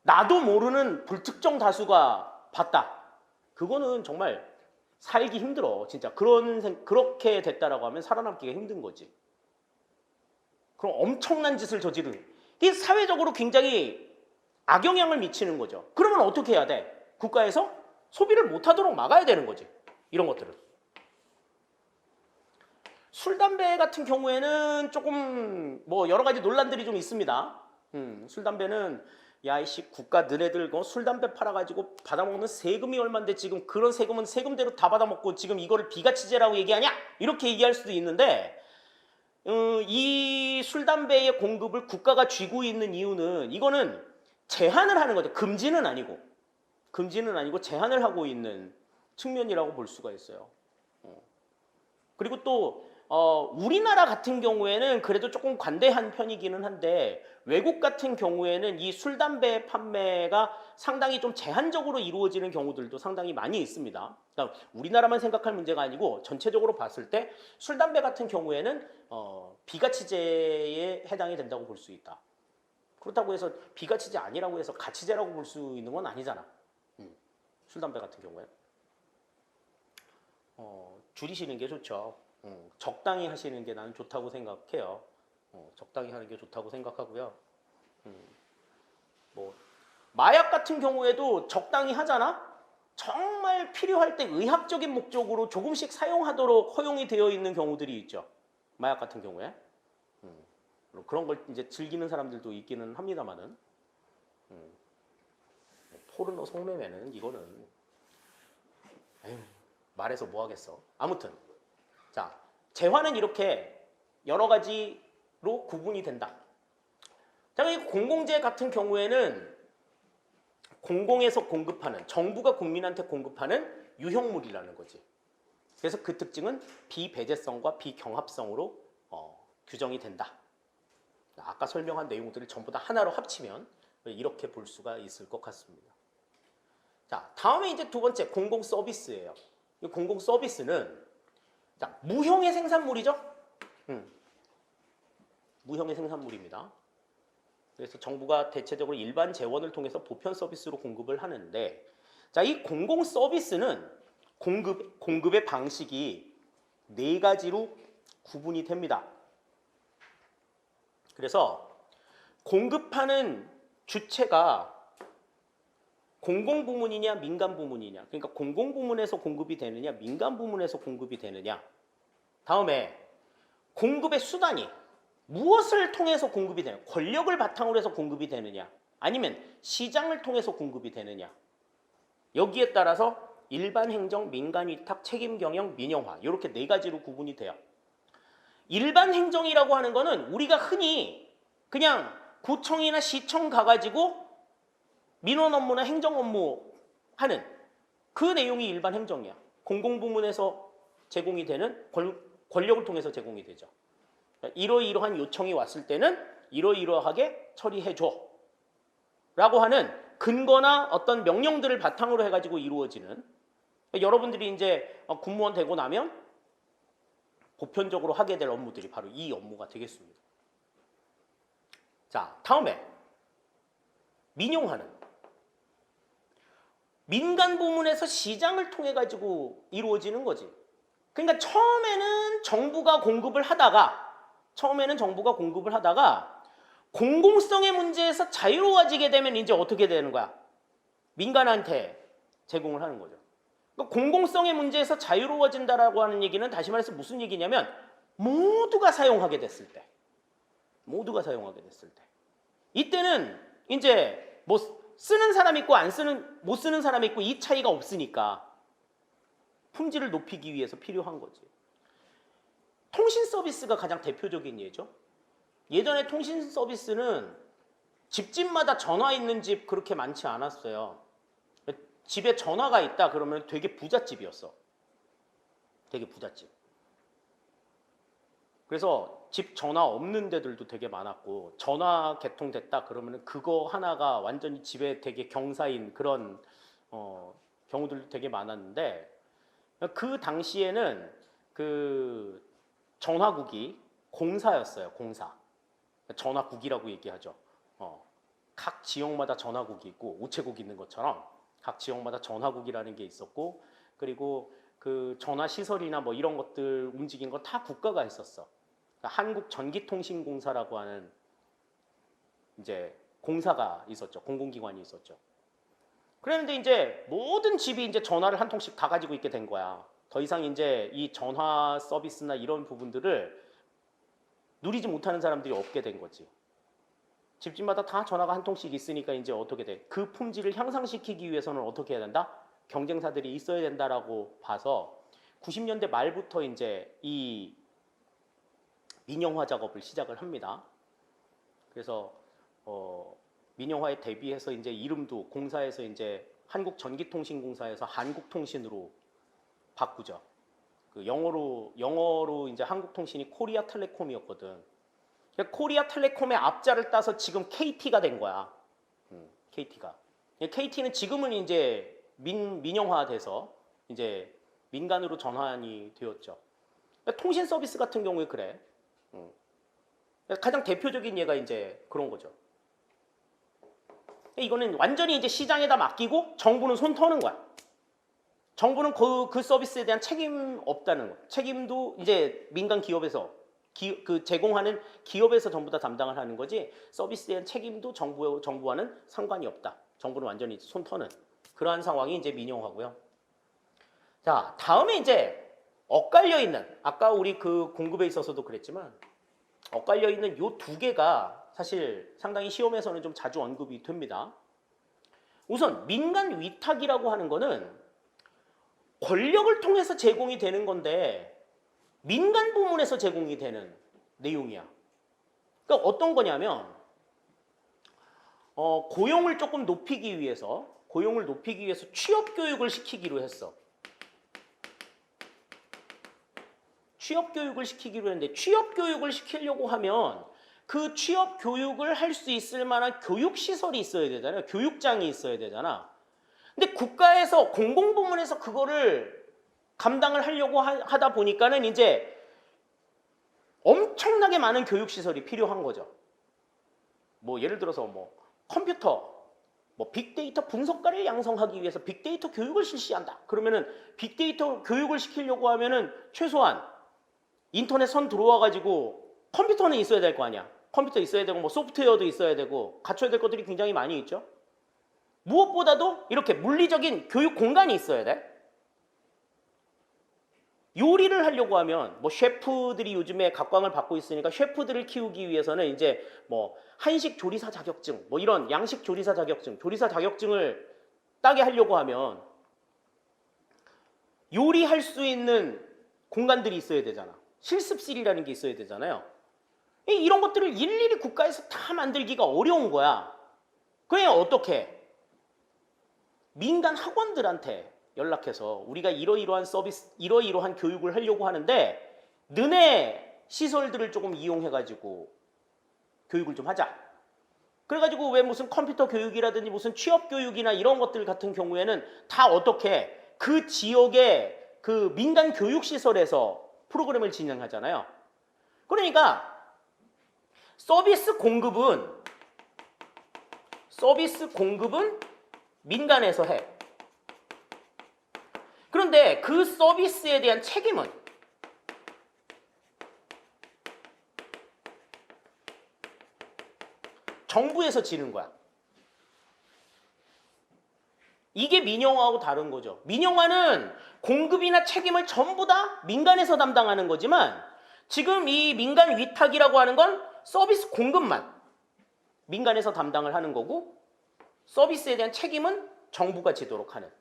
나도 모르는 불특정 다수가 봤다. 그거는 정말 살기 힘들어. 진짜 그렇게 됐다라고 하면 살아남기가 힘든 거지. 그럼 엄청난 짓을 저지르는. 이게 사회적으로 굉장히 악영향을 미치는 거죠. 그러면 어떻게 해야 돼? 국가에서 소비를 못하도록 막아야 되는 거지. 이런 것들을. 술, 담배 같은 경우에는 조금 뭐 여러 가지 논란들이 좀 있습니다. 술, 담배는 야 이씨 국가 너네들 술, 담배 팔아가지고 받아먹는 세금이 얼만데 지금 그런 세금은 세금대로 다 받아먹고 지금 이거를 비가치제라고 얘기하냐? 이렇게 얘기할 수도 있는데 이 술, 담배의 공급을 국가가 쥐고 있는 이유는 이거는 제한을 하는 거죠. 금지는 아니고 제한을 하고 있는 측면이라고 볼 수가 있어요. 그리고 또 우리나라 같은 경우에는 그래도 조금 관대한 편이기는 한데 외국 같은 경우에는 이 술, 담배 판매가 상당히 좀 제한적으로 이루어지는 경우들도 상당히 많이 있습니다. 그러니까 우리나라만 생각할 문제가 아니고 전체적으로 봤을 때 술, 담배 같은 경우에는 비가치제에 해당이 된다고 볼 수 있다. 그렇다고 해서 비가치제 아니라고 해서 가치제라고 볼 수 있는 건 아니잖아. 술, 담배 같은 경우에. 줄이시는 게 좋죠. 적당히 하시는 게 나는 좋다고 생각해요. 적당히 하는 게 좋다고 생각하고요. 뭐 마약 같은 경우에도 적당히 하잖아. 정말 필요할 때 의학적인 목적으로 조금씩 사용하도록 허용이 되어 있는 경우들이 있죠. 마약 같은 경우에. 그런 걸 이제 즐기는 사람들도 있기는 합니다만은. 포르노 성매매는 이거는 에휴, 말해서 뭐 하겠어. 아무튼 자, 재화는 이렇게 여러 가지로 구분이 된다. 자, 이 공공재 같은 경우에는 공공에서 공급하는, 정부가 국민한테 공급하는 유형물이라는 거지. 그래서 그 특징은 비배제성과 비경합성으로 규정이 된다. 아까 설명한 내용들을 전부 다 하나로 합치면 이렇게 볼 수가 있을 것 같습니다. 자, 다음에 이제 두 번째 공공 서비스예요. 이 공공 서비스는 자, 무형의 생산물이죠. 무형의 생산물입니다. 그래서 정부가 대체적으로 일반 재원을 통해서 보편 서비스로 공급을 하는데, 자, 이 공공 서비스는 공급의 방식이 네 가지로 구분이 됩니다. 그래서 공급하는 주체가 공공부문이냐 민간부문이냐, 그러니까 공공부문에서 공급이 되느냐 민간부문에서 공급이 되느냐. 다음에 공급의 수단이 무엇을 통해서 공급이 되느냐, 권력을 바탕으로 해서 공급이 되느냐 아니면 시장을 통해서 공급이 되느냐. 여기에 따라서 일반 행정, 민간 위탁, 책임 경영, 민영화 이렇게 네 가지로 구분이 돼요. 일반 행정이라고 하는 거는 우리가 흔히 그냥 구청이나 시청 가가지고 민원 업무나 행정 업무 하는 그 내용이 일반 행정이야. 공공부문에서 제공이 되는 권력을 통해서 제공이 되죠. 이러이러한 요청이 왔을 때는 이러이러하게 처리해줘 라고 하는 근거나 어떤 명령들을 바탕으로 해가지고 이루어지는, 여러분들이 이제 공무원 되고 나면 보편적으로 하게 될 업무들이 바로 이 업무가 되겠습니다. 자, 다음에 민영화는 민간 부문에서 시장을 통해 가지고 이루어지는 거지. 그러니까 처음에는 정부가 공급을 하다가 공공성의 문제에서 자유로워지게 되면 이제 어떻게 되는 거야? 민간한테 제공을 하는 거죠. 그러니까 공공성의 문제에서 자유로워진다라고 하는 얘기는 다시 말해서 무슨 얘기냐면 모두가 사용하게 됐을 때. 이때는 이제 뭐 쓰는 사람 있고 못 쓰는 사람 있고 이 차이가 없으니까 품질을 높이기 위해서 필요한 거지. 통신 서비스가 가장 대표적인 예죠. 예전에 통신 서비스는 집집마다 전화 있는 집 그렇게 많지 않았어요. 집에 전화가 있다 그러면 되게 부잣집이었어. 되게 부잣집. 그래서 집 전화 없는 데들도 되게 많았고, 전화 개통됐다 그러면 그거 하나가 완전히 집에 되게 경사인 그런 경우들도 되게 많았는데, 그 당시에는 그 전화국이 공사였어요. 공사. 전화국이라고 얘기하죠. 각 지역마다 전화국이 있고 우체국이 있는 것처럼 각 지역마다 전화국이라는 게 있었고, 그리고 그 전화 시설이나 뭐 이런 것들 움직인 거 다 국가가 했었어. 한국전기통신공사라고 하는 이제 공사가 있었죠. 공공기관이 있었죠. 그랬는데 이제 모든 집이 이제 전화를 한 통씩 다 가지고 있게 된 거야. 더 이상 이제 이 전화 서비스나 이런 부분들을 누리지 못하는 사람들이 없게 된 거지. 집집마다 다 전화가 한 통씩 있으니까 이제 어떻게 돼? 그 품질을 향상시키기 위해서는 어떻게 해야 된다? 경쟁사들이 있어야 된다라고 봐서 90년대 말부터 이제 이 민영화 작업을 시작을 합니다. 그래서 민영화에 대비해서 이제 이름도 공사에서 이제 한국전기통신공사에서 한국통신으로 바꾸죠. 그 영어로 이제 한국통신이 코리아텔레콤이었거든. 코리아텔레콤의 앞자를 따서 지금 KT가 된 거야. KT가. KT는 지금은 이제 민영화돼서 이제 민간으로 전환이 되었죠. 통신 서비스 같은 경우에 그래. 가장 대표적인 예가 이제 그런 거죠. 이거는 완전히 이제 시장에다 맡기고 정부는 손 터는 거야. 정부는 그 서비스에 대한 책임 없다는 거. 책임도 이제 민간 기업에서 그 제공하는 기업에서 전부 다 담당을 하는 거지, 서비스에 대한 책임도 정부와는 상관이 없다. 정부는 완전히 손 터는 그러한 상황이 이제 민영화고요. 자, 다음에 이제 엇갈려 있는, 아까 우리 그 공급에 있어서도 그랬지만 엇갈려 있는 요 두 개가 사실 상당히 시험에서는 좀 자주 언급이 됩니다. 우선 민간 위탁이라고 하는 거는 권력을 통해서 제공이 되는 건데 민간 부문에서 제공이 되는 내용이야. 그러니까 어떤 거냐면 고용을 조금 높이기 위해서 취업 교육을 시키기로 했어. 취업 교육을 시키기로 했는데, 취업 교육을 시키려고 하면 그 취업 교육을 할 수 있을 만한 교육 시설이 있어야 되잖아요. 교육장이 있어야 되잖아. 근데 국가에서 공공부문에서 그거를 감당을 하려고 하다 보니까는 이제 엄청나게 많은 교육 시설이 필요한 거죠. 뭐 예를 들어서 뭐 컴퓨터, 뭐 빅데이터 분석가를 양성하기 위해서 빅데이터 교육을 실시한다. 그러면은 빅데이터 교육을 시키려고 하면은 최소한 인터넷 선 들어와가지고 컴퓨터는 있어야 될 거 아니야. 컴퓨터 있어야 되고 뭐 소프트웨어도 있어야 되고 갖춰야 될 것들이 굉장히 많이 있죠. 무엇보다도 이렇게 물리적인 교육 공간이 있어야 돼. 요리를 하려고 하면 뭐 셰프들이 요즘에 각광을 받고 있으니까 셰프들을 키우기 위해서는 이제 뭐 한식 조리사 자격증, 뭐 이런 양식 조리사 자격증, 조리사 자격증을 따게 하려고 하면 요리할 수 있는 공간들이 있어야 되잖아. 실습실이라는 게 있어야 되잖아요. 이런 것들을 일일이 국가에서 다 만들기가 어려운 거야. 그냥 어떻게? 민간 학원들한테 연락해서 우리가 이러이러한 서비스, 이러이러한 교육을 하려고 하는데 너네 시설들을 조금 이용해가지고 교육을 좀 하자. 그래가지고 왜 무슨 컴퓨터 교육이라든지 무슨 취업 교육이나 이런 것들 같은 경우에는 다 어떻게 그 지역의 그 민간 교육 시설에서 프로그램을 진행하잖아요. 그러니까 서비스 공급은 민간에서 해. 그런데 그 서비스에 대한 책임은 정부에서 지는 거야. 이게 민영화하고 다른 거죠. 민영화는 공급이나 책임을 전부 다 민간에서 담당하는 거지만 지금 이 민간 위탁이라고 하는 건 서비스 공급만 민간에서 담당을 하는 거고 서비스에 대한 책임은 정부가 지도록 하는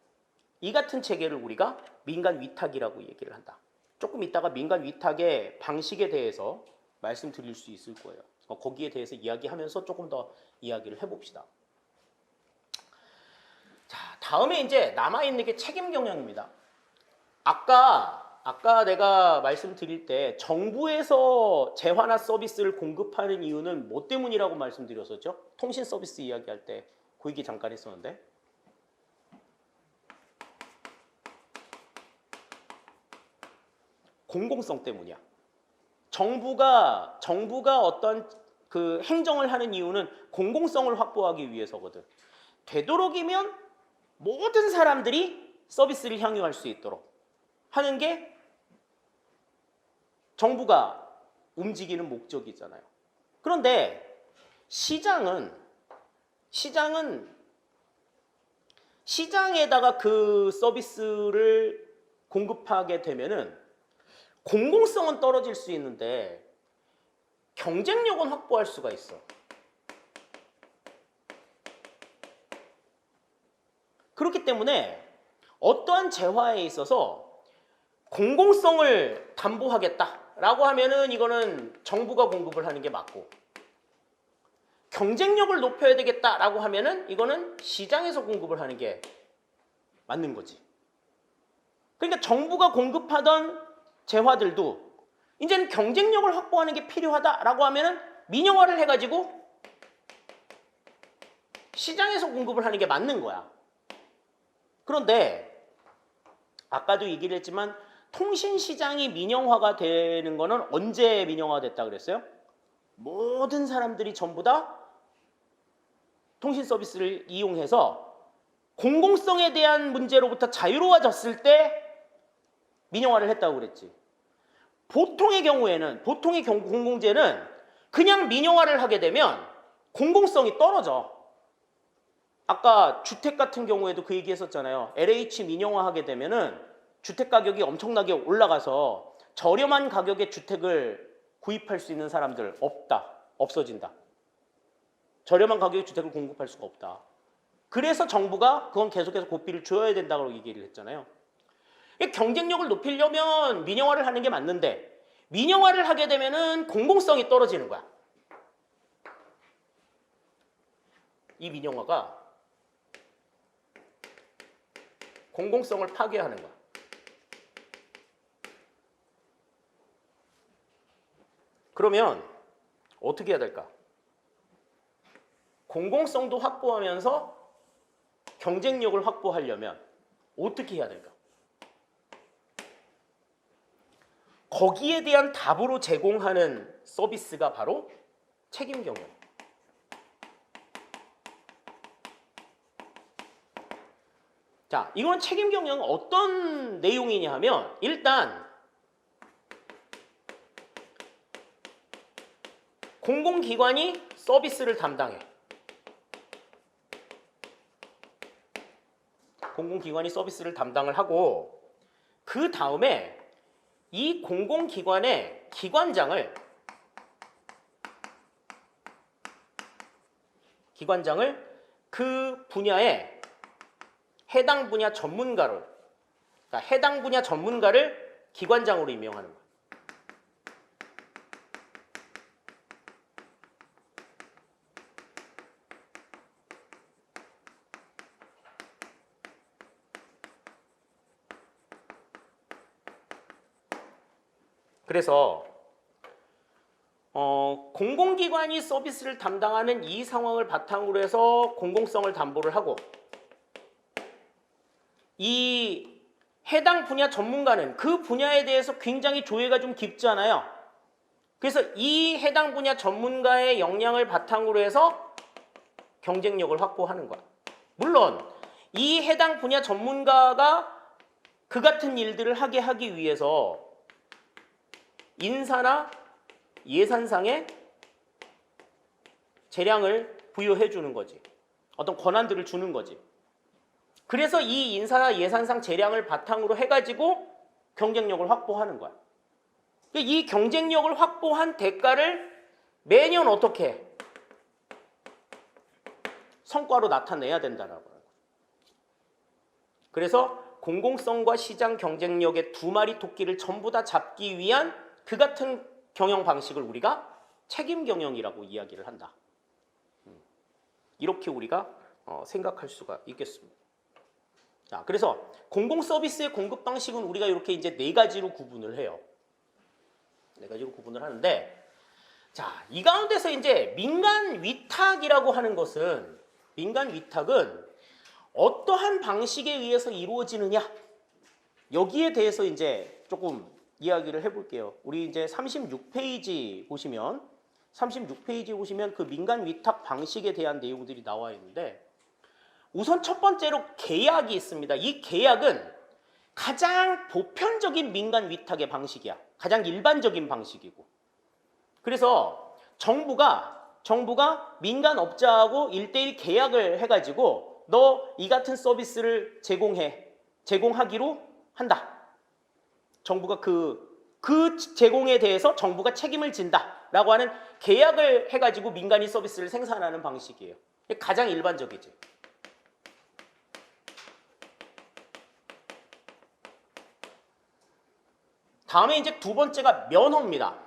이 같은 체계를 우리가 민간 위탁이라고 얘기를 한다. 조금 이따가 민간 위탁의 방식에 대해서 말씀드릴 수 있을 거예요. 거기에 대해서 이야기하면서 조금 더 이야기를 해봅시다. 자, 다음에 이제 남아있는 게 책임 경영입니다. 아까 내가 말씀드릴 때 정부에서 재화나 서비스를 공급하는 이유는 뭐 때문이라고 말씀드렸었죠? 통신 서비스 이야기할 때 그 얘기 잠깐 했었는데 공공성 때문이야. 정부가 어떤 그 행정을 하는 이유는 공공성을 확보하기 위해서거든. 되도록이면 모든 사람들이 서비스를 향유할 수 있도록 하는 게 정부가 움직이는 목적이잖아요. 그런데 시장에다가 그 서비스를 공급하게 되면은 공공성은 떨어질 수 있는데 경쟁력은 확보할 수가 있어. 그렇기 때문에 어떠한 재화에 있어서 공공성을 담보하겠다라고 하면은 이거는 정부가 공급을 하는 게 맞고 경쟁력을 높여야 되겠다라고 하면은 이거는 시장에서 공급을 하는 게 맞는 거지. 그러니까 정부가 공급하던 재화들도 이제는 경쟁력을 확보하는 게 필요하다라고 하면은 민영화를 해가지고 시장에서 공급을 하는 게 맞는 거야. 그런데 아까도 얘기를 했지만 통신시장이 민영화가 되는 거는 언제 민영화됐다 그랬어요? 모든 사람들이 전부 다 통신 서비스를 이용해서 공공성에 대한 문제로부터 자유로워졌을 때 민영화를 했다고 그랬지. 보통의 공공재는 그냥 민영화를 하게 되면 공공성이 떨어져. 아까 주택 같은 경우에도 그 얘기 했었잖아요. LH 민영화하게 되면은 주택 가격이 엄청나게 올라가서 저렴한 가격의 주택을 구입할 수 있는 사람들 없어진다. 저렴한 가격의 주택을 공급할 수가 없다. 그래서 정부가 그건 계속해서 고삐를 줘야 된다고 얘기를 했잖아요. 경쟁력을 높이려면 민영화를 하는 게 맞는데 민영화를 하게 되면은 공공성이 떨어지는 거야. 이 민영화가 공공성을 파괴하는 거야. 그러면 어떻게 해야 될까? 공공성도 확보하면서 경쟁력을 확보하려면 어떻게 해야 될까? 거기에 대한 답으로 제공하는 서비스가 바로 책임 경영. 자, 이건 책임 경영은 어떤 내용이냐 하면 일단 공공기관이 서비스를 담당해. 공공기관이 서비스를 담당을 하고 그 다음에 이 공공기관의 기관장을 그 분야의 해당 분야 전문가를 그러니까 해당 분야 전문가를 기관장으로 임명하는 거예요. 그래서 공공기관이 서비스를 담당하는 이 상황을 바탕으로 해서 공공성을 담보를 하고 이 해당 분야 전문가는 그 분야에 대해서 굉장히 조예가 좀 깊잖아요. 그래서 이 해당 분야 전문가의 역량을 바탕으로 해서 경쟁력을 확보하는 거야. 물론 이 해당 분야 전문가가 그 같은 일들을 하게 하기 위해서 인사나 예산상의 재량을 부여해 주는 거지. 어떤 권한들을 주는 거지. 그래서 이 인사나 예산상 재량을 바탕으로 해가지고 경쟁력을 확보하는 거야. 이 경쟁력을 확보한 대가를 매년 어떻게 해? 성과로 나타내야 된다라고. 그래서 공공성과 시장 경쟁력의 두 마리 토끼를 전부 다 잡기 위한 그 같은 경영 방식을 우리가 책임 경영이라고 이야기를 한다. 이렇게 우리가 생각할 수가 있겠습니다. 자, 그래서 공공 서비스의 공급 방식은 우리가 이렇게 이제 네 가지로 구분을 해요. 네 가지로 구분을 하는데, 자, 이 가운데서 이제 민간 위탁이라고 하는 것은 민간 위탁은 어떠한 방식에 의해서 이루어지느냐? 여기에 대해서 이제 조금 이야기를 해볼게요. 우리 이제 36페이지 보시면 그 민간 위탁 방식에 대한 내용들이 나와 있는데 우선 첫 번째로 계약이 있습니다. 이 계약은 가장 보편적인 민간 위탁의 방식이야. 가장 일반적인 방식이고. 그래서 정부가 민간 업자하고 1대1 계약을 해가지고 너 이 같은 서비스를 제공하기로 한다. 정부가 그 제공에 대해서 정부가 책임을 진다라고 하는 계약을 해가지고 민간이 서비스를 생산하는 방식이에요. 가장 일반적이지. 다음에 이제 두 번째가 면허입니다.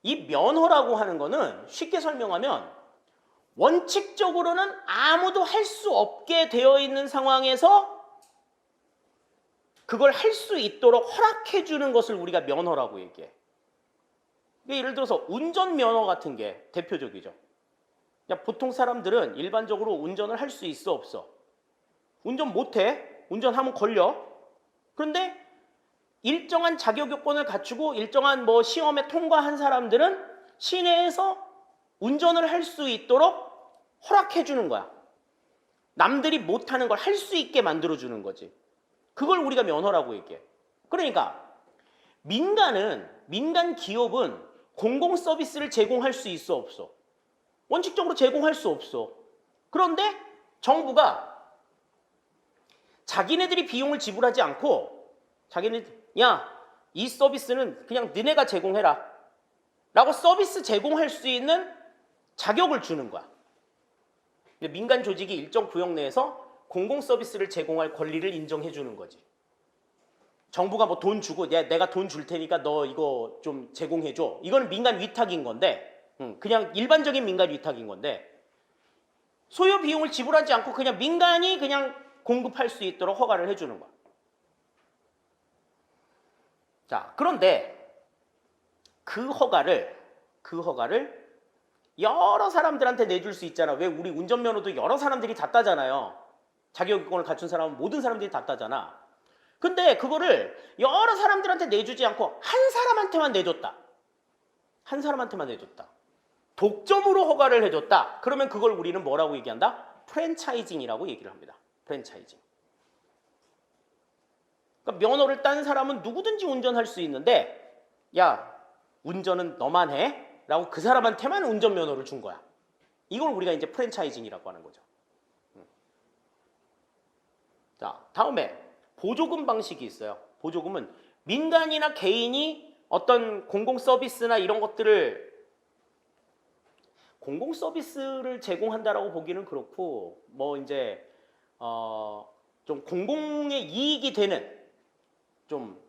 이 면허라고 하는 거는 쉽게 설명하면 원칙적으로는 아무도 할 수 없게 되어 있는 상황에서 그걸 할 수 있도록 허락해 주는 것을 우리가 면허라고 얘기해. 예를 들어서 운전면허 같은 게 대표적이죠. 보통 사람들은 일반적으로 운전을 할 수 있어 없어? 운전 못해. 운전하면 걸려. 그런데 일정한 자격 요건을 갖추고 일정한 시험에 통과한 사람들은 시내에서 운전을 할 수 있도록 허락해 주는 거야. 남들이 못하는 걸 할 수 있게 만들어 주는 거지. 그걸 우리가 면허라고 얘기해. 그러니까 민간 기업은 공공 서비스를 제공할 수 있어 없어? 원칙적으로 제공할 수 없어. 그런데 정부가 자기네들이 비용을 지불하지 않고 이 서비스는 그냥 너네가 제공해라 라고 서비스 제공할 수 있는 자격을 주는 거야. 민간 조직이 일정 구역 내에서 공공 서비스를 제공할 권리를 인정해 주는 거지. 정부가 돈 주고 내가 돈 줄 테니까 너 이거 좀 제공해 줘. 이거는 민간 위탁인 건데 그냥 일반적인 민간 위탁인 건데 소요 비용을 지불하지 않고 그냥 민간이 그냥 공급할 수 있도록 허가를 해 주는 거야. 자, 그런데 그 허가를 여러 사람들한테 내줄 수 있잖아. 왜 우리 운전면허도 여러 사람들이 다 따잖아요. 자격요건을 갖춘 사람은 모든 사람들이 다 따잖아. 근데 그거를 여러 사람들한테 내주지 않고 한 사람한테만 내줬다. 한 사람한테만 내줬다. 독점으로 허가를 해줬다. 그러면 그걸 우리는 뭐라고 얘기한다? 프랜차이징이라고 얘기를 합니다. 프랜차이징. 그러니까 면허를 딴 사람은 누구든지 운전할 수 있는데 야, 운전은 너만 해. 라고 그 사람한테만 운전면허를 준 거야. 이걸 우리가 이제 프랜차이징이라고 하는 거죠. 자, 다음에 보조금 방식이 있어요. 보조금은 민간이나 개인이 어떤 공공 서비스나 이런 것들을 공공 서비스를 제공한다라고 보기는 그렇고 뭐 이제 좀 공공의 이익이 되는 좀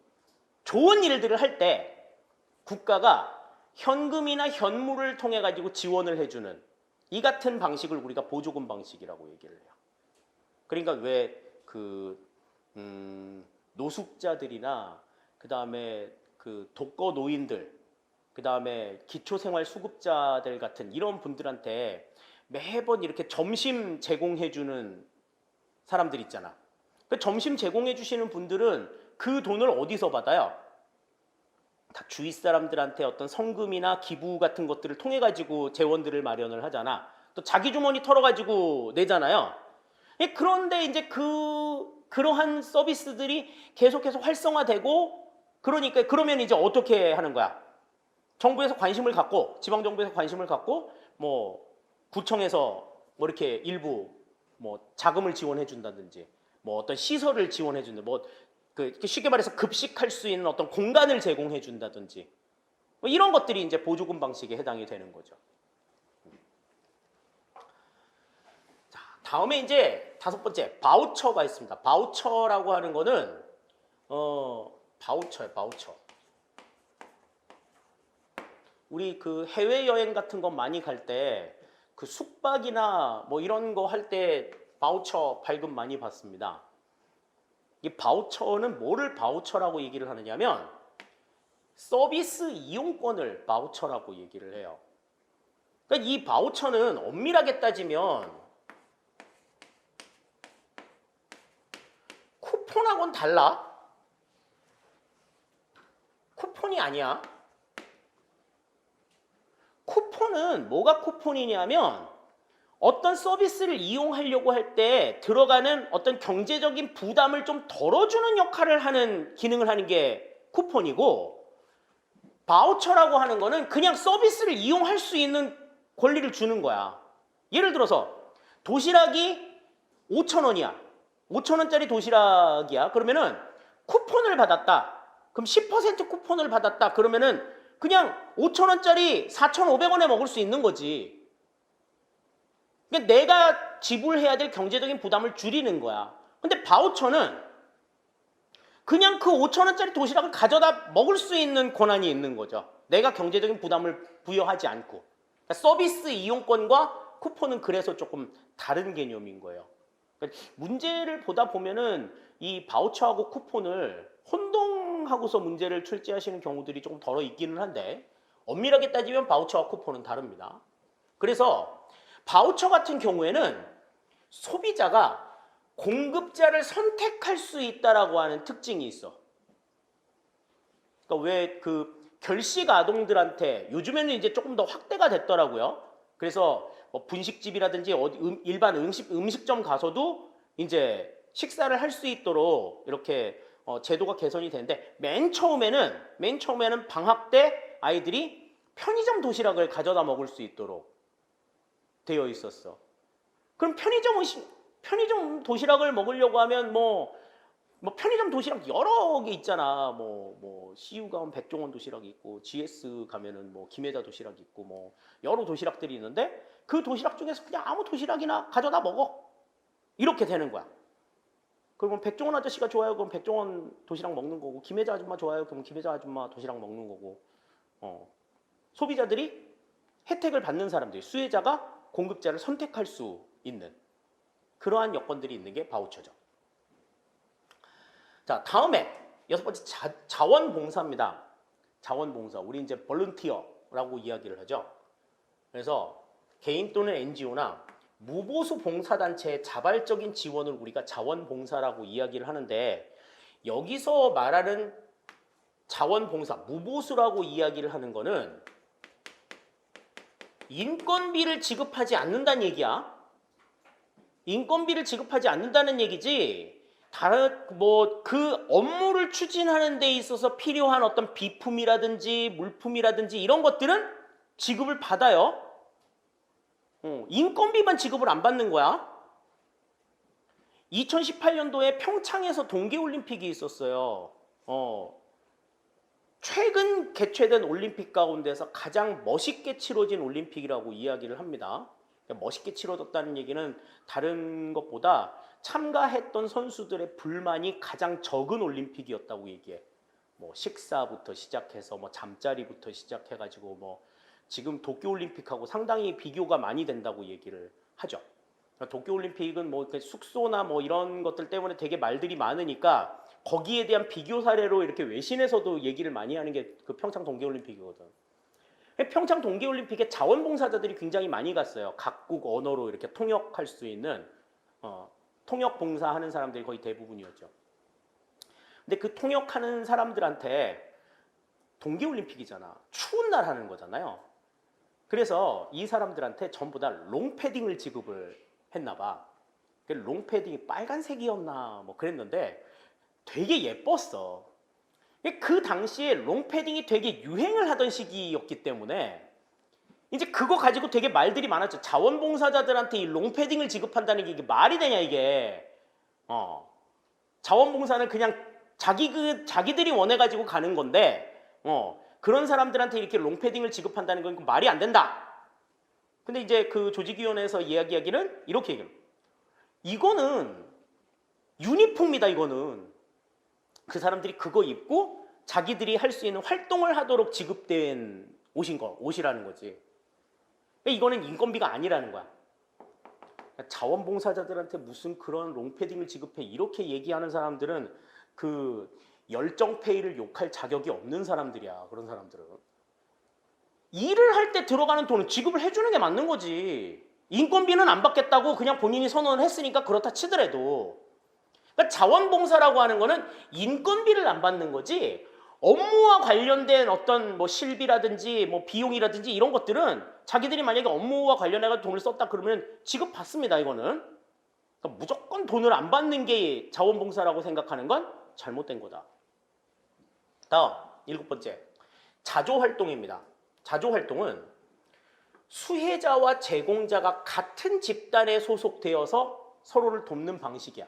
좋은 일들을 할 때 국가가 현금이나 현물을 통해 가지고 지원을 해주는 이 같은 방식을 우리가 보조금 방식이라고 얘기를 해요. 그러니까 왜 그 노숙자들이나 그 다음에 그 독거 노인들, 그 다음에 기초생활수급자들 같은 이런 분들한테 매번 이렇게 점심 제공해주는 사람들 있잖아. 그 점심 제공해주시는 분들은 그 돈을 어디서 받아요? 다 주위 사람들한테 어떤 성금이나 기부 같은 것들을 통해 가지고 재원들을 마련을 하잖아. 또 자기 주머니 털어 가지고 내잖아요. 그런데 이제 그러한 서비스들이 계속해서 활성화되고 그러니까 그러면 이제 어떻게 하는 거야? 정부에서 관심을 갖고 지방 정부에서 관심을 갖고 뭐 구청에서 뭐 이렇게 일부 뭐 자금을 지원해 준다든지 뭐 어떤 시설을 지원해 준다. 뭐 그 쉽게 말해서 급식할 수 있는 어떤 공간을 제공해 준다든지 뭐 이런 것들이 이제 보조금 방식에 해당이 되는 거죠. 자, 다음에 이제 다섯 번째 바우처가 있습니다. 바우처라고 하는 거는 바우처예요, 바우처. 우리 그 해외 여행 같은 거 많이 갈 때 그 숙박이나 뭐 이런 거 할 때 바우처 발급 많이 받습니다. 이 바우처는 뭐를 바우처라고 얘기를 하느냐면 서비스 이용권을 바우처라고 얘기를 해요. 그러니까 이 바우처는 엄밀하게 따지면 쿠폰하고는 달라. 쿠폰이 아니야. 쿠폰은 뭐가 쿠폰이냐면 어떤 서비스를 이용하려고 할 때 들어가는 어떤 경제적인 부담을 좀 덜어주는 역할을 하는 기능을 하는 게 쿠폰이고 바우처라고 하는 거는 그냥 서비스를 이용할 수 있는 권리를 주는 거야. 예를 들어서 도시락이 5,000원이야. 5,000원짜리 도시락이야. 그러면은 쿠폰을 받았다. 그럼 10% 쿠폰을 받았다. 그러면은 그냥 5,000원짜리 4,500원에 먹을 수 있는 거지. 그러니까 내가 지불해야 될 경제적인 부담을 줄이는 거야. 근데 바우처는 그냥 그 5,000원짜리 도시락을 가져다 먹을 수 있는 권한이 있는 거죠. 내가 경제적인 부담을 부여하지 않고. 그러니까 서비스 이용권과 쿠폰은 그래서 조금 다른 개념인 거예요. 그러니까 문제를 보다 보면은 이 바우처하고 쿠폰을 혼동하고서 문제를 출제하시는 경우들이 조금 덜어 있기는 한데 엄밀하게 따지면 바우처와 쿠폰은 다릅니다. 그래서 바우처 같은 경우에는 소비자가 공급자를 선택할 수 있다라고 하는 특징이 있어. 그러니까 왜 그 결식 아동들한테 요즘에는 이제 조금 더 확대가 됐더라고요. 그래서 뭐 분식집이라든지 일반 음식점 가서도 이제 식사를 할 수 있도록 이렇게 제도가 개선이 되는데 맨 처음에는 방학 때 아이들이 편의점 도시락을 가져다 먹을 수 있도록 되어 있었어. 그럼 편의점 도시락을 먹으려고 하면 뭐 편의점 도시락 여러 개 있잖아. 뭐 CU 가면 백종원 도시락이 있고 GS 가면은 뭐 김혜자 도시락이 있고 뭐 여러 도시락들이 있는데 그 도시락 중에서 그냥 아무 도시락이나 가져다 먹어. 이렇게 되는 거야. 그러면 백종원 아저씨가 좋아요. 그럼 백종원 도시락 먹는 거고 김혜자 아줌마 좋아요. 그럼 김혜자 아줌마 도시락 먹는 거고. 소비자들이 혜택을 받는 사람들, 수혜자가 공급자를 선택할 수 있는 그러한 여건들이 있는 게 바우처죠. 자, 다음에 여섯 번째 자원봉사입니다. 자원봉사. 우리 이제 볼런티어라고 이야기를 하죠. 그래서 개인 또는 NGO나 무보수 봉사단체의 자발적인 지원을 우리가 자원봉사라고 이야기를 하는데 여기서 말하는 자원봉사, 무보수라고 이야기를 하는 거는 인건비를 지급하지 않는다는 얘기야. 인건비를 지급하지 않는다는 얘기지. 다른 뭐 그 업무를 추진하는 데 있어서 필요한 어떤 비품이라든지 물품이라든지 이런 것들은 지급을 받아요. 인건비만 지급을 안 받는 거야. 2018년도에 평창에서 동계올림픽이 있었어요. 최근 개최된 올림픽 가운데서 가장 멋있게 치러진 올림픽이라고 이야기를 합니다. 멋있게 치러졌다는 얘기는 다른 것보다 참가했던 선수들의 불만이 가장 적은 올림픽이었다고 얘기해. 뭐 식사부터 시작해서 뭐 잠자리부터 시작해가지고 뭐 지금 도쿄올림픽하고 상당히 비교가 많이 된다고 얘기를 하죠. 도쿄올림픽은 뭐 숙소나 뭐 이런 것들 때문에 되게 말들이 많으니까 거기에 대한 비교 사례로 이렇게 외신에서도 얘기를 많이 하는 게 그 평창 동계올림픽이거든. 평창 동계올림픽에 자원봉사자들이 굉장히 많이 갔어요. 각국 언어로 이렇게 통역할 수 있는 통역 봉사하는 사람들이 거의 대부분이었죠. 근데 그 통역하는 사람들한테 동계올림픽이잖아. 추운 날 하는 거잖아요. 그래서 이 사람들한테 전부 다 롱패딩을 지급을 했나 봐. 롱패딩이 빨간색이었나 뭐 그랬는데 되게 예뻤어. 그 당시에 롱패딩이 되게 유행을 하던 시기였기 때문에 이제 그거 가지고 되게 말들이 많았죠. 자원봉사자들한테 이 롱패딩을 지급한다는 게 이게 말이 되냐 이게. 자원봉사는 그냥 자기들이 원해가지고 가는 건데 그런 사람들한테 이렇게 롱패딩을 지급한다는 건 말이 안 된다. 근데 이제 그 조직위원회에서 이야기하기는 이렇게 얘기해요. 이거는 유니폼이다. 이거는 그 사람들이 그거 입고 자기들이 할 수 있는 활동을 하도록 지급된 옷이라는 거지. 이거는 인건비가 아니라는 거야. 자원봉사자들한테 무슨 그런 롱패딩을 지급해 이렇게 얘기하는 사람들은 그 열정페이를 욕할 자격이 없는 사람들이야. 그런 사람들은 일을 할 때 들어가는 돈은 지급을 해주는 게 맞는 거지. 인건비는 안 받겠다고 그냥 본인이 선언을 했으니까 그렇다 치더라도, 그러니까 자원봉사라고 하는 거는 인건비를 안 받는 거지, 업무와 관련된 어떤 뭐 실비라든지 뭐 비용이라든지 이런 것들은 자기들이 만약에 업무와 관련해서 돈을 썼다 그러면 지급받습니다. 이거는 그러니까 무조건 돈을 안 받는 게 자원봉사라고 생각하는 건 잘못된 거다. 다음 7번째, 자조활동입니다. 자조활동은 수혜자와 제공자가 같은 집단에 소속되어서 서로를 돕는 방식이야.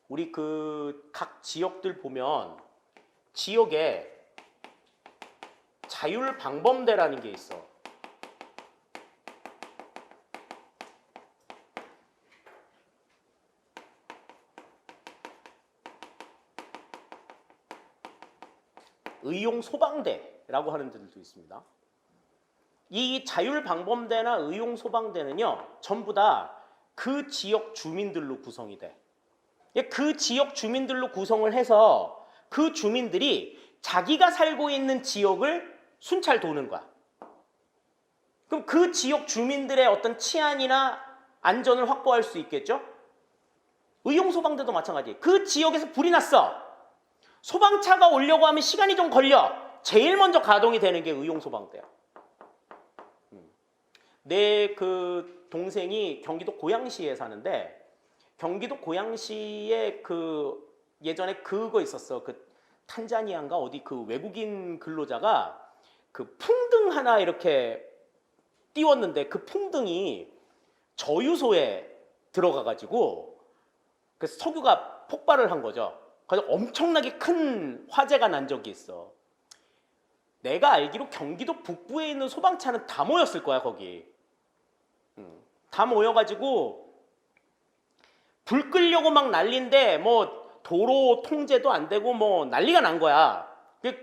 우리 그 각 지역들 보면 지역에 자율방범대라는 게 있어. 의용소방대라고 하는 데들도 있습니다. 이 자율방범대나 의용소방대는요, 전부 다 그 지역 주민들로 구성이 돼. 그 지역 주민들로 구성을 해서 그 주민들이 자기가 살고 있는 지역을 순찰 도는 거야. 그럼 그 지역 주민들의 어떤 치안이나 안전을 확보할 수 있겠죠? 의용소방대도 마찬가지. 그 지역에서 불이 났어. 소방차가 오려고 하면 시간이 좀 걸려. 제일 먼저 가동이 되는 게 의용소방대야. 내 그 동생이 경기도 고양시에 사는데, 경기도 고양시에 그 예전에 그거 있었어. 그 탄자니아인가 어디 그 외국인 근로자가 그 풍등 하나 이렇게 띄웠는데 그 풍등이 저유소에 들어가가지고 그 석유가 폭발을 한 거죠. 그래서 엄청나게 큰 화재가 난 적이 있어. 내가 알기로 경기도 북부에 있는 소방차는 다 모였을 거야 거기. 다 모여가지고 불 끄려고 막 난리인데 뭐 도로 통제도 안 되고 뭐 난리가 난 거야.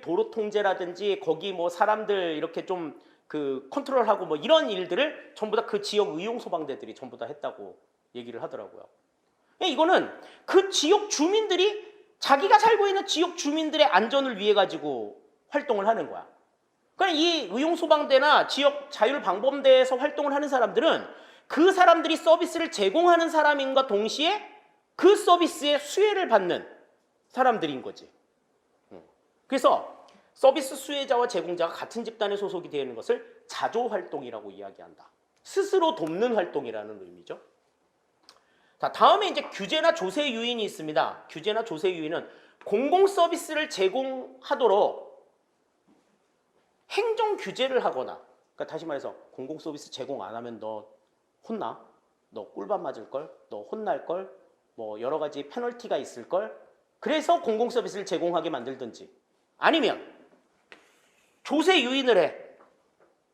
도로 통제라든지 거기 뭐 사람들 이렇게 좀 그 컨트롤하고 뭐 이런 일들을 전부 다 그 지역 의용소방대들이 전부 다 했다고 얘기를 하더라고요. 이거는 그 지역 주민들이 자기가 살고 있는 지역 주민들의 안전을 위해 가지고 활동을 하는 거야. 그러니까 이 의용소방대나 지역 자율방범대에서 활동을 하는 사람들은 그 사람들이 서비스를 제공하는 사람인과 동시에 그 서비스의 수혜를 받는 사람들인 거지. 그래서 서비스 수혜자와 제공자가 같은 집단에 소속이 되는 것을 자조활동이라고 이야기한다. 스스로 돕는 활동이라는 의미죠. 자, 다음에 이제 규제나 조세 유인이 있습니다. 규제나 조세 유인은 공공 서비스를 제공하도록 행정 규제를 하거나 그러니까 다시 말해서 공공 서비스 제공 안 하면 너 혼나? 너 꿀밤 맞을걸? 너 혼날걸? 뭐 여러 가지 페널티가 있을걸? 그래서 공공 서비스를 제공하게 만들든지 아니면 조세 유인을 해.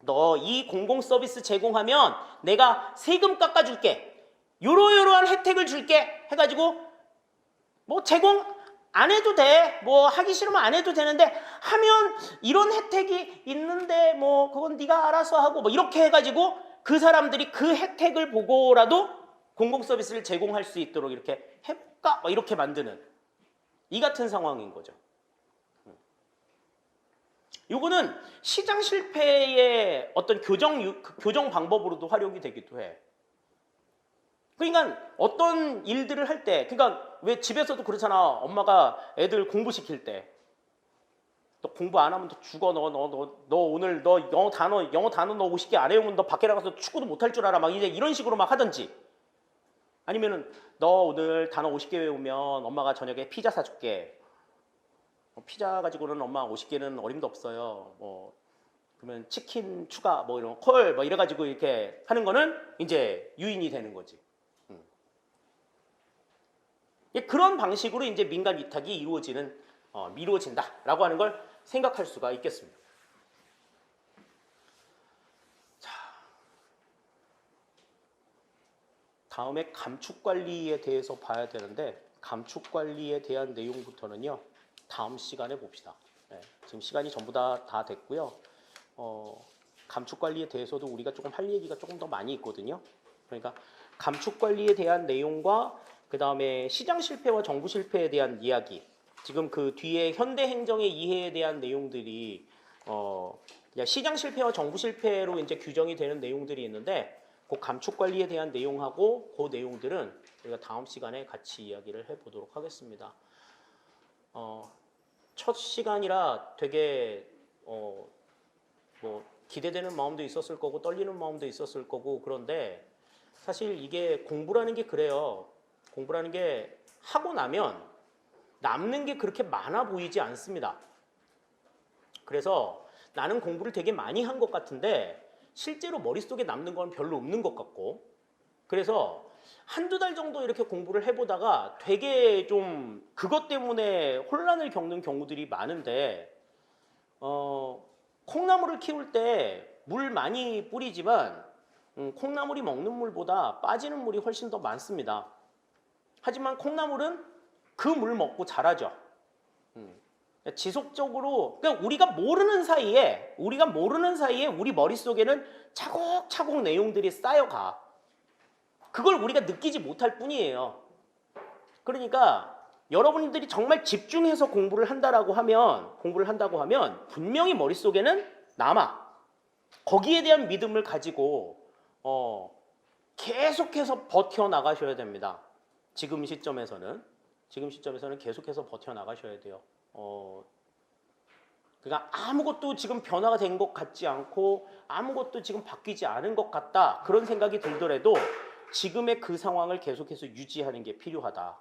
너 이 공공 서비스 제공하면 내가 세금 깎아줄게. 요러요러한 혜택을 줄게 해가지고 뭐 제공 안 해도 돼. 뭐 하기 싫으면 안 해도 되는데 하면 이런 혜택이 있는데 뭐 그건 네가 알아서 하고 뭐 이렇게 해가지고 그 사람들이 그 혜택을 보고라도 공공 서비스를 제공할 수 있도록 이렇게 해볼까? 뭐 이렇게 만드는 이 같은 상황인 거죠. 요거는 시장 실패의 어떤 교정 방법으로도 활용이 되기도 해. 그러니까 어떤 일들을 할 때, 그러니까 왜 집에서도 그렇잖아. 엄마가 애들 공부시킬 때. 너 공부 안 하면 너 죽어. 너 오늘 너 영어 단어 너 50개 안 외우면 너 밖에 나가서 축구도 못할 줄 알아. 막 이제 이런 식으로 막 하든지. 아니면은 너 오늘 단어 50개 외우면 엄마가 저녁에 피자 사줄게. 피자 가지고는 엄마 50개는 어림도 없어요. 뭐 그러면 치킨 추가 뭐 이런 콜 뭐 이래 가지고 이렇게 하는 거는 이제 유인이 되는 거지. 그런 방식으로 이제 민간 위탁이 미루어진다라고 하는 걸 생각할 수가 있겠습니다. 자, 다음에 감축 관리에 대해서 봐야 되는데 감축 관리에 대한 내용부터는요 다음 시간에 봅시다. 네, 지금 시간이 전부 다 됐고요. 감축 관리에 대해서도 우리가 조금 할 얘기가 조금 더 많이 있거든요. 그러니까 감축 관리에 대한 내용과 그 다음에 시장 실패와 정부 실패에 대한 이야기, 지금 그 뒤에 현대 행정의 이해에 대한 내용들이 그냥 시장 실패와 정부 실패로 이제 규정이 되는 내용들이 있는데 그 감축 관리에 대한 내용하고 그 내용들은 우리가 다음 시간에 같이 이야기를 해보도록 하겠습니다. 첫 시간이라 되게 뭐 기대되는 마음도 있었을 거고 떨리는 마음도 있었을 거고 그런데 사실 이게 공부라는 게 그래요. 공부라는 게 하고 나면 남는 게 그렇게 많아 보이지 않습니다. 그래서 나는 공부를 되게 많이 한 것 같은데 실제로 머릿속에 남는 건 별로 없는 것 같고 그래서 한두 달 정도 이렇게 공부를 해보다가 되게 좀 그것 때문에 혼란을 겪는 경우들이 많은데 콩나물을 키울 때 물 많이 뿌리지만 콩나물이 먹는 물보다 빠지는 물이 훨씬 더 많습니다. 하지만 콩나물은 그 물 먹고 자라죠. 지속적으로 그러니까 우리가 모르는 사이에 우리 머릿속에는 차곡차곡 내용들이 쌓여가. 그걸 우리가 느끼지 못할 뿐이에요. 그러니까 여러분들이 정말 집중해서 공부를 한다고 하면 분명히 머릿속에는 남아. 거기에 대한 믿음을 가지고 계속해서 버텨나가셔야 됩니다. 지금 시점에서는 계속해서 버텨나가셔야 돼요. 그러니까 아무것도 지금 변화가 된 것 같지 않고 아무것도 지금 바뀌지 않은 것 같다. 그런 생각이 들더라도 지금의 그 상황을 계속해서 유지하는 게 필요하다.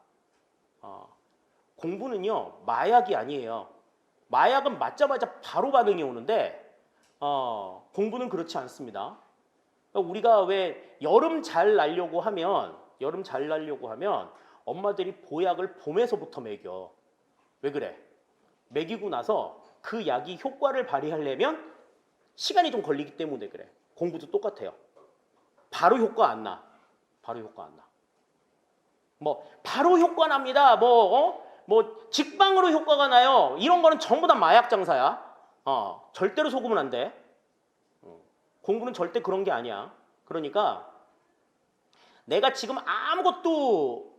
공부는요 마약이 아니에요. 마약은 맞자마자 바로 반응이 오는데 공부는 그렇지 않습니다. 우리가 왜 여름 잘 나려고 하면 엄마들이 보약을 봄에서부터 먹여. 왜 그래? 먹이고 나서 그 약이 효과를 발휘하려면 시간이 좀 걸리기 때문에 그래. 공부도 똑같아요. 바로 효과 안 나. 뭐 바로 효과 납니다. 뭐 직방으로 효과가 나요. 이런 거는 전부 다 마약 장사야. 절대로 속으면 안 돼. 공부는 절대 그런 게 아니야. 그러니까 내가 지금 아무것도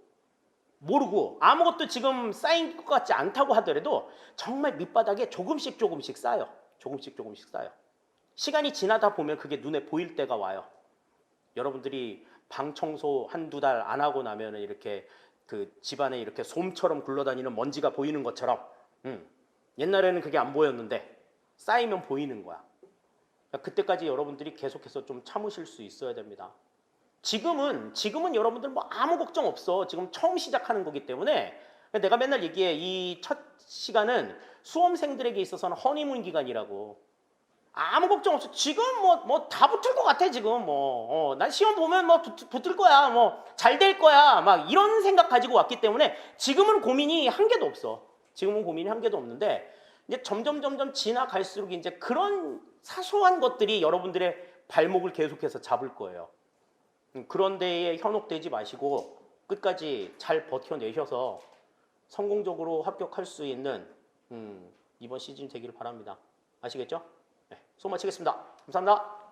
모르고 아무것도 지금 쌓인 것 같지 않다고 하더라도 정말 밑바닥에 조금씩 쌓여. 시간이 지나다 보면 그게 눈에 보일 때가 와요. 여러분들이 방 청소 한두 달 안 하고 나면 이렇게 그 집안에 이렇게 솜처럼 굴러다니는 먼지가 보이는 것처럼 옛날에는 그게 안 보였는데 쌓이면 보이는 거야. 그때까지 여러분들이 계속해서 좀 참으실 수 있어야 됩니다. 지금은 여러분들 뭐 아무 걱정 없어. 지금 처음 시작하는 거기 때문에 내가 맨날 얘기해. 이 첫 시간은 수험생들에게 있어서는 허니문 기간이라고. 아무 걱정 없어. 지금 뭐 다 붙을 것 같아 지금 난 시험 보면 뭐 붙을 거야. 뭐 잘 될 거야. 막 이런 생각 가지고 왔기 때문에 지금은 고민이 한 개도 없어. 지금은 고민이 한 개도 없는데 이제 점점 지나갈수록 이제 그런 사소한 것들이 여러분들의 발목을 계속해서 잡을 거예요. 그런 데에 현혹되지 마시고 끝까지 잘 버텨내셔서 성공적으로 합격할 수 있는 이번 시즌 되기를 바랍니다. 아시겠죠? 네, 수고 마치겠습니다. 감사합니다.